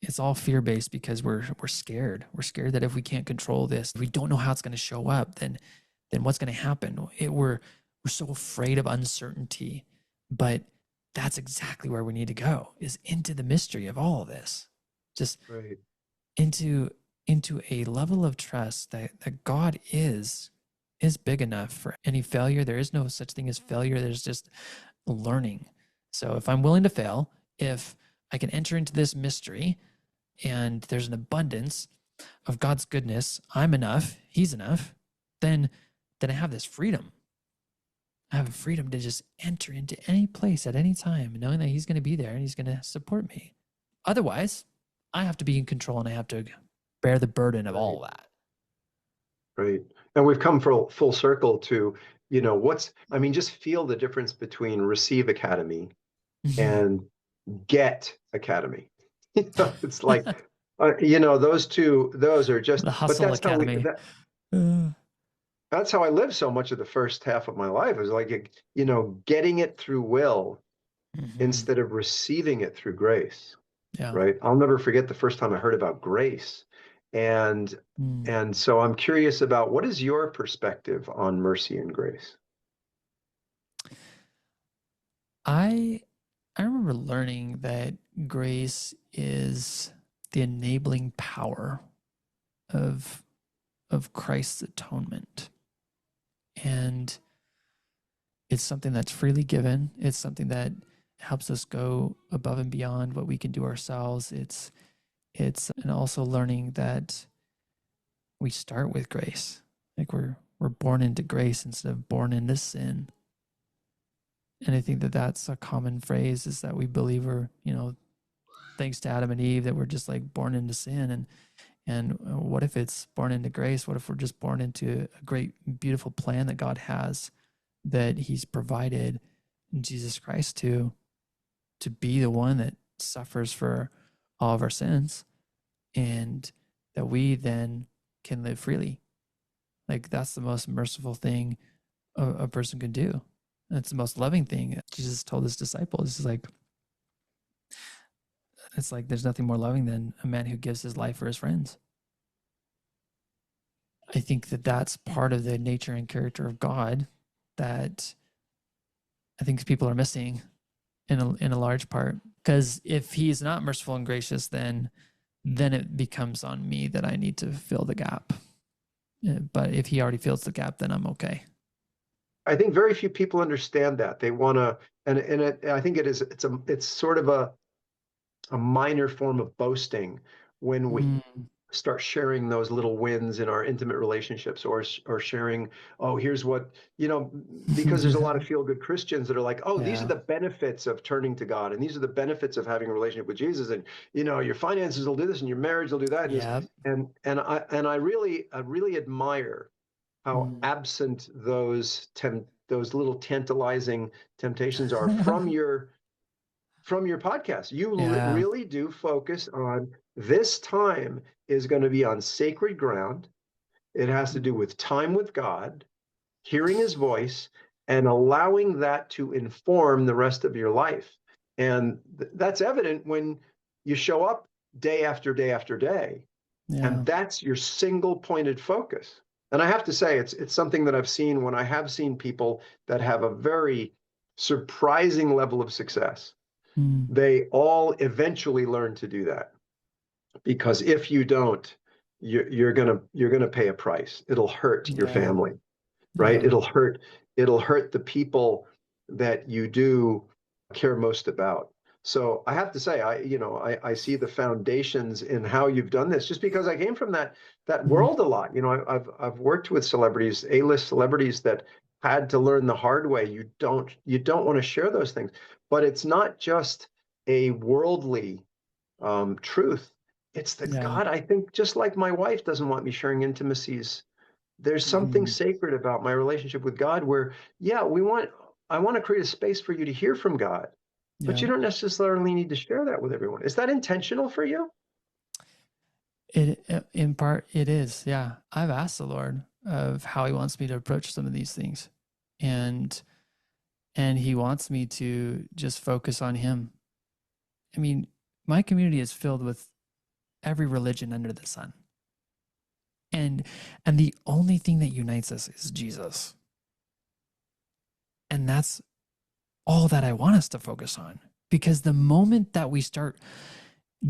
It's all fear-based because we're scared. We're scared that if we can't control this, if we don't know how it's going to show up, then what's going to happen? We're so afraid of uncertainty. But that's exactly where we need to go, is into the mystery of all of this. Just right. into a level of trust that God is big enough for any failure. There is no such thing as failure. There's just learning. So if I'm willing to fail, if I can enter into this mystery and there's an abundance of God's goodness, I'm enough, he's enough, then I have this freedom. I have a freedom to just enter into any place at any time, knowing that he's going to be there and he's going to support me. Otherwise, I have to be in control and I have to bear the burden of all that. Right. And we've come full circle to, just feel the difference between Receive Academy and Get Academy. It's like, those are just, The but Hustle Academy. That's how I lived so much of the first half of my life. It was like, getting it through will instead of receiving it through grace. Yeah. Right. I'll never forget the first time I heard about grace. And so I'm curious about, what is your perspective on mercy and grace? I remember learning that grace is the enabling power of Christ's atonement. And it's something that's freely given. It's something that helps us go above and beyond what we can do ourselves. It's and also learning that we start with grace. Like we're born into grace instead of born into sin. And I think that that's a common phrase, is that we believe we're, thanks to Adam and Eve, that we're just like born into sin. And what if it's born into grace? What if we're just born into a great, beautiful plan that God has, that He's provided Jesus Christ to be the one that suffers for all of our sins, and that we then can live freely. Like, that's the most merciful thing a person can do. That's the most loving thing. Jesus told his disciples, it's like there's nothing more loving than a man who gives his life for his friends. I think that that's part of the nature and character of God that I think people are missing in a large part. Because if He's not merciful and gracious, then it becomes on me that I need to fill the gap. But if He already fills the gap, then I'm okay. I think very few people understand that. They want to, I think it's sort of a minor form of boasting when we start sharing those little wins in our intimate relationships, or sharing, oh, here's what, because there's a lot of feel good Christians that are like, oh, these are Yeah. the benefits of turning to God, and these are the benefits of having a relationship with Jesus, and your finances will do this, and your marriage will do that, and this, Yeah. and I really admire how absent those little tantalizing temptations are from your podcast. You Yeah. really do focus on, this time is going to be on sacred ground. It has to do with time with God, hearing His voice, and allowing that to inform the rest of your life. And that's evident when you show up day after day after day, Yeah. and that's your single pointed focus. And I have to say, it's something that I've seen when I have seen people that have a very surprising level of success. Mm. They all eventually learn to do that, because if you don't, you're gonna pay a price. It'll hurt your Yeah. family, right? Yeah. It'll hurt the people that you do care most about. So I have to say, I see the foundations in how you've done this, just because I came from that Mm. world a lot. I've worked with celebrities, A-list celebrities, that had to learn the hard way. You don't want to share those things, but it's not just a worldly truth. It's the Yeah. God. I think, just like my wife doesn't want me sharing intimacies, there's something Mm-hmm. sacred about my relationship with God, where, yeah, I want to create a space for you to hear from God, but Yeah. you don't necessarily need to share that with everyone. Is that intentional for you? In part it is. Yeah. I've asked the Lord of how He wants me to approach some of these things. And He wants me to just focus on Him. I mean, my community is filled with every religion under the sun. And the only thing that unites us is Jesus. And that's all that I want us to focus on. Because the moment that we start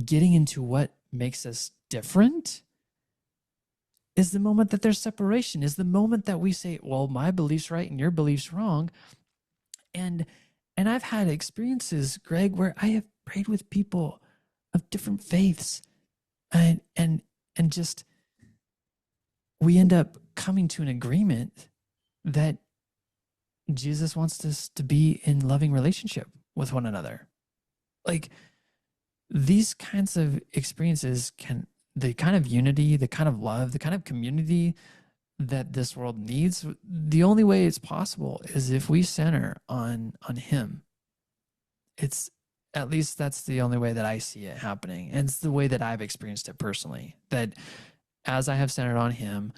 getting into what makes us different is the moment that there's separation, is the moment that we say, well, my belief's right and your belief's wrong. And I've had experiences, Greg, where I have prayed with people of different faiths, and just we end up coming to an agreement that Jesus wants us to be in loving relationship with one another. Like, these kinds of experiences the kind of unity, the kind of love, the kind of community that this world needs, the only way it's possible is if we center on Him. It's, at least that's the only way that I see it happening. And it's the way that I've experienced it personally, that as I have centered on Him,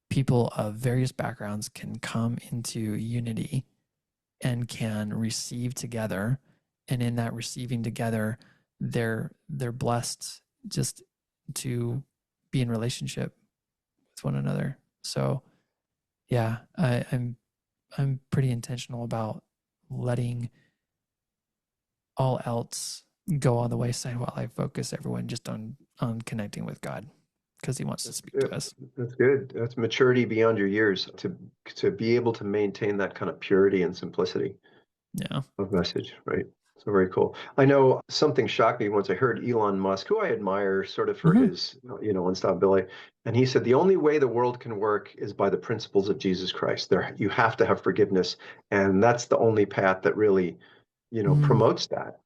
people of various backgrounds can come into unity and can receive together. And in that receiving together, they're blessed just to be in relationship with one another. So yeah, I'm pretty intentional about letting all else go on the wayside while I focus everyone just on connecting with God, because He wants to speak Yeah, to us. that's good. That's maturity beyond your years, to be able to maintain that kind of purity and simplicity Yeah. of message, right? So very cool. I know something shocked me once. I heard Elon Musk, who I admire sort of for Mm-hmm. his, unstoppability, and he said the only way the world can work is by the principles of Jesus Christ. There, you have to have forgiveness, and that's the only path that really, Mm. promotes that.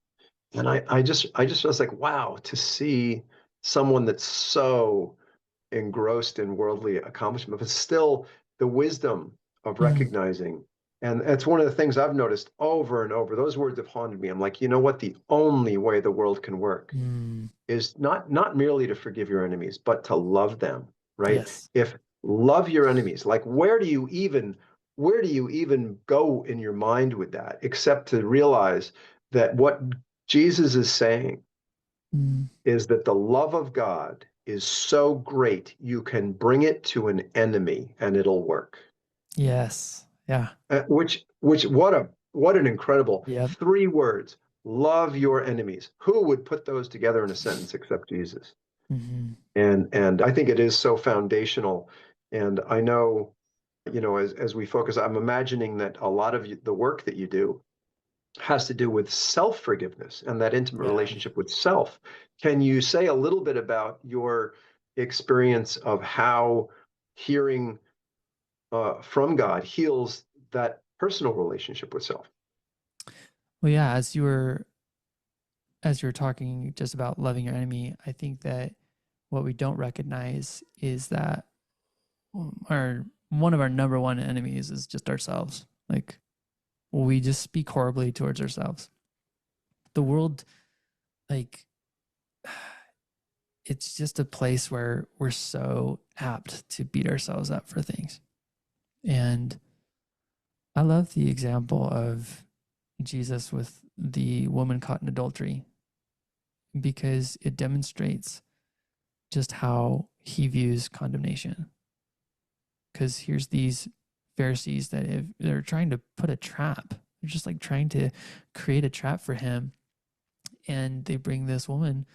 And I just was like, wow, to see someone that's so engrossed in worldly accomplishment, but still the wisdom of Mm, recognizing. And that's one of the things I've noticed over and over. Those words have haunted me. I'm like, you know what? The only way the world can work mm, is not merely to forgive your enemies, but to love them, right? yes. If love your enemies, like where do you even go in your mind with that, except to realize that what Jesus is saying Mm, is that the love of God is so great you can bring it to an enemy and it'll work. yes. Yeah. Which what an incredible Yep. 3 words. Love your enemies. Who would put those together in a sentence except Jesus? Hmm. And I think it is so foundational. And I know, as we focus, I'm imagining that a lot of the work that you do has to do with self-forgiveness and that intimate Yeah. relationship with self. Can you say a little bit about your experience of how hearing from God heals that personal relationship with self? Well, yeah, as you were talking just about loving your enemy, I think that what we don't recognize is that our one of our number one enemies is just ourselves. Like we just speak horribly towards ourselves. The world, like, it's just a place where we're so apt to beat ourselves up for things. And I love the example of Jesus with the woman caught in adultery because it demonstrates just how he views condemnation. Because here's these Pharisees they're trying to put a trap. They're just like trying to create a trap for him, and they bring this woman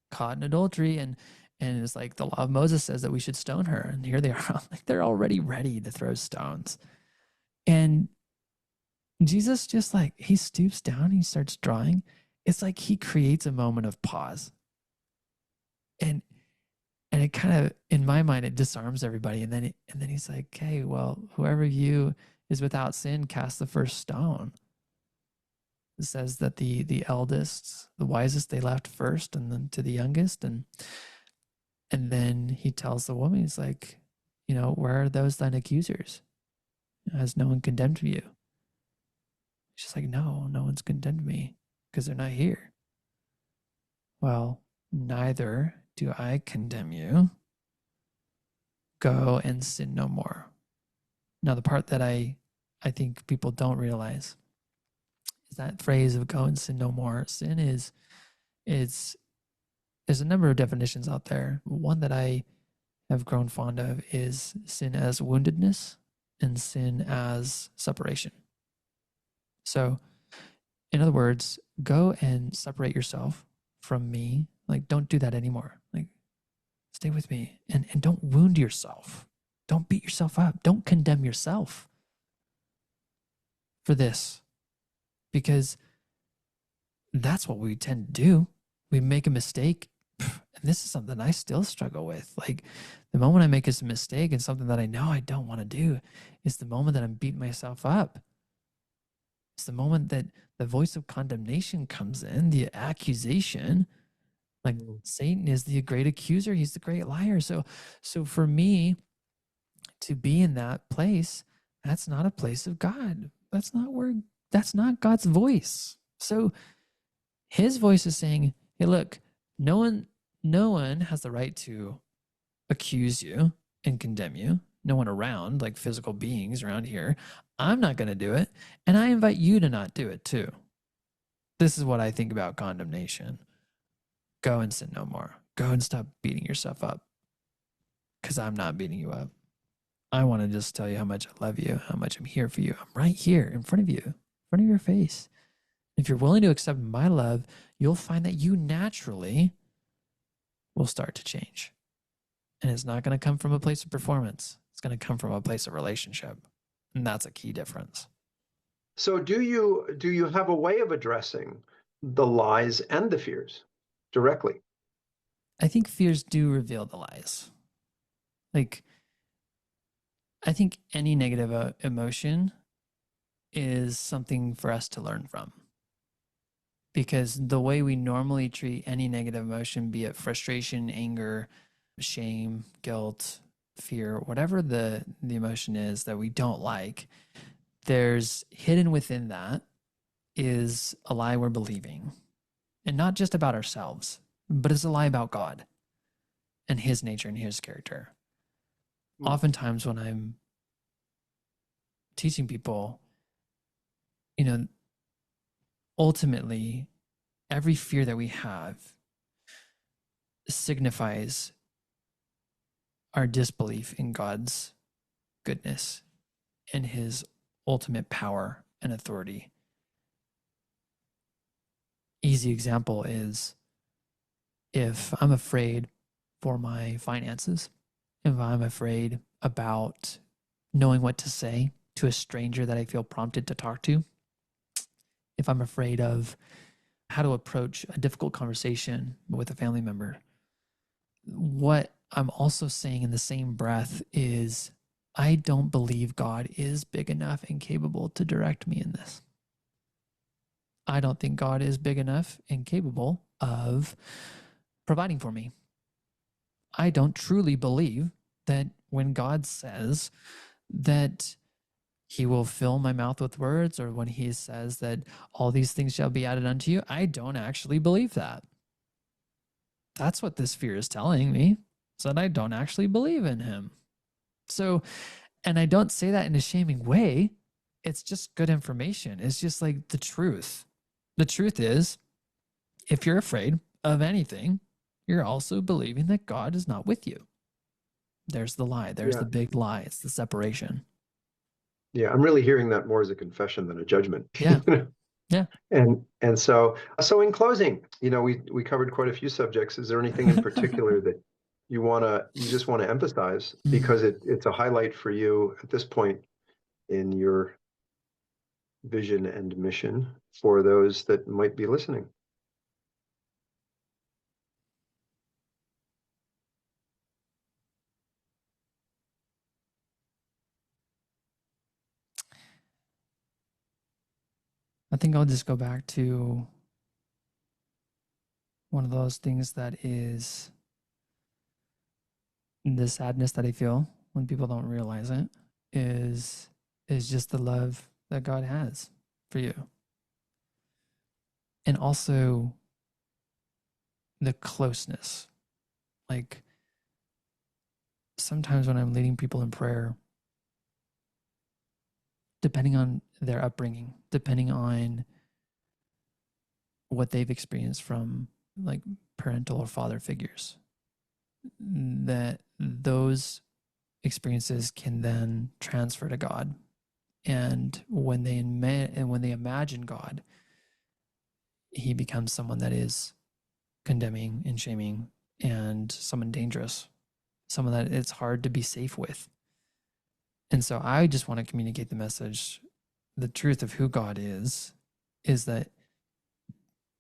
caught in adultery, and it's like the law of Moses says that we should stone her, and here they are, like they're already ready to throw stones, and Jesus just like he stoops down, he starts drawing. It's like he creates a moment of pause, and it kind of in my mind it disarms everybody, and then he's like, "Okay, well, whoever you is without sin, cast the first stone." It says that the eldest, the wisest, they left first, and then to the youngest, and then he tells the woman, he's like, "Where are those thine accusers? Has no one condemned you?" She's like, "No, no one's condemned me because they're not here." Well, neither do I condemn you. Go and sin no more. Now, the part that I think people don't realize is that phrase of "go and sin no more." Sin is there's a number of definitions out there. One that I have grown fond of is sin as woundedness and sin as separation. So, in other words, go and separate yourself from me. Like, don't do that anymore. Like, stay with me and don't wound yourself. Don't beat yourself up. Don't condemn yourself for this because that's what we tend to do. We make a mistake. And this is something I still struggle with. Like the moment I make a mistake and something that I know I don't want to do is the moment that I'm beating myself up. It's the moment that the voice of condemnation comes in, the accusation. Like Satan is the great accuser, he's the great liar. So for me to be in that place, that's not a place of God. That's not God's voice. So his voice is saying, "Hey, look, no one no one has the right to accuse you and condemn you. No one around, like physical beings around here. I'm not going to do it. And I invite you to not do it too." This is what I think about condemnation. Go and sin no more. Go and stop beating yourself up because I'm not beating you up. I want to just tell you how much I love you, how much I'm here for you. I'm right here in front of you, in front of your face. If you're willing to accept my love, you'll find that you naturally will start to change. And it's not going to come from a place of performance. It's going to come from a place of relationship. And that's a key difference. So do you have a way of addressing the lies and the fears directly? I think fears do reveal the lies. Like, I think any negative emotion is something for us to learn from. Because the way we normally treat any negative emotion, be it frustration, anger, shame, guilt, fear, whatever the emotion is that we don't like, there's hidden within that is a lie we're believing. And not just about ourselves, but it's a lie about God and his nature and his character. Oftentimes when I'm teaching people, ultimately every fear that we have signifies our disbelief in God's goodness and his ultimate power and authority. Easy example is if I'm afraid for my finances, if I'm afraid about knowing what to say to a stranger that I feel prompted to talk to, if I'm afraid of how to approach a difficult conversation with a family member, what I'm also saying in the same breath is, I don't believe God is big enough and capable to direct me in this. I don't think God is big enough and capable of providing for me. I don't truly believe that when God says that he will fill my mouth with words, or when he says that all these things shall be added unto you, I don't actually believe that. That's what this fear is telling me, so that I don't actually believe in him. So, and I don't say that in a shaming way. It's just good information. It's just like the truth. The truth is, if you're afraid of anything, you're also believing that God is not with you. There's the lie. There's the big lie. It's the separation. Yeah, I'm really hearing that more as a confession than a judgment. Yeah. Yeah. And so in closing, we covered quite a few subjects. Is there anything in particular that you just want to emphasize because it's a highlight for you at this point in your vision and mission for those that might be listening? I think I'll just go back to one of those things that is the sadness that I feel when people don't realize it is just the love that God has for you. And also the closeness. Like sometimes when I'm leading people in prayer, depending on their upbringing, depending on what they've experienced from like parental or father figures, that those experiences can then transfer to God. And when they imagine God, he becomes someone that is condemning and shaming and someone dangerous, someone that it's hard to be safe with. And so I just want to communicate the message. The truth of who God is that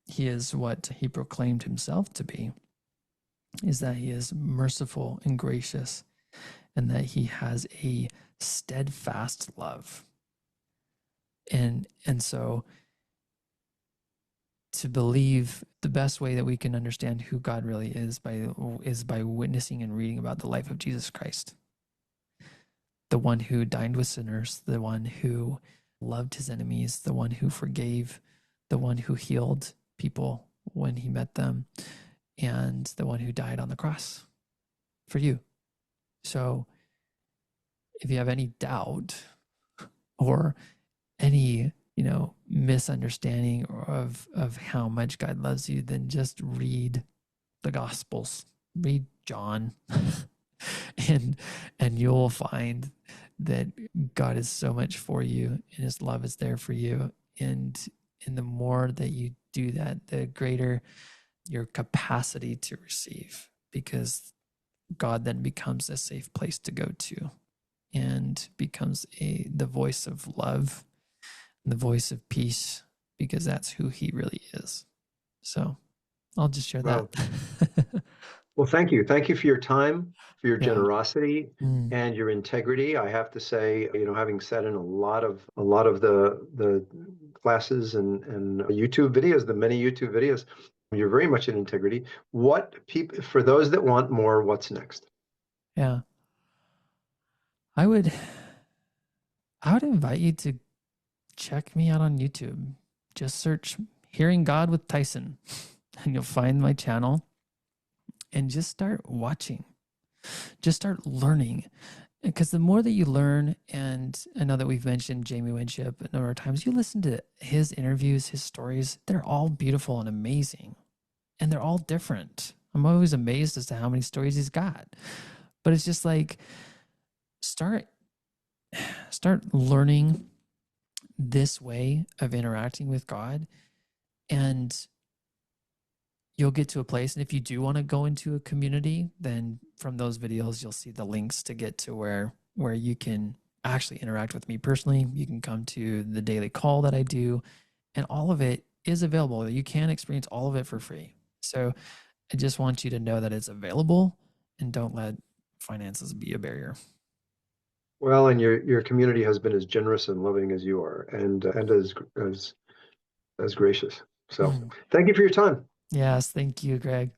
he is what he proclaimed himself to be, is that he is merciful and gracious, and that he has a steadfast love. And so to believe the best way that we can understand who God really is by witnessing and reading about the life of Jesus Christ, the one who dined with sinners, the one who loved his enemies, the one who forgave, the one who healed people when he met them, and the one who died on the cross for you. So if you have any doubt or any misunderstanding of how much God loves you, then just read the Gospels, read John, and you'll find that God is so much for you and his love is there for you. And the more that you do that, the greater your capacity to receive, because God then becomes a safe place to go to and becomes the voice of love, the voice of peace, because that's who he really is. So I'll just share that. Well, thank you. Thank you for your time, for your Yeah. generosity Mm. and your integrity. I have to say, having sat in a lot of the classes and YouTube videos, the many YouTube videos, you're very much in integrity. What people for those that want more, what's next? Yeah. I would I would invite you to check me out on YouTube. Just search Hearing God with Tyson and you'll find my channel and just start watching. Just start learning. Because the more that you learn, and I know that we've mentioned Jamie Winship a number of times, you listen to his interviews, his stories, they're all beautiful and amazing. And they're all different. I'm always amazed as to how many stories he's got. But it's just like start start learning this way of interacting with God, and you'll get to a place. And if you do want to go into a community, then from those videos you'll see the links to get to where you can actually interact with me personally. You can come to the daily call that I do, and all of it is available. You can experience all of it for free. So I just want you to know that it's available, and don't let finances be a barrier. Well, and your community has been as generous and loving as you are, and as gracious. So, Mm. thank you for your time. Yes, thank you, Greg.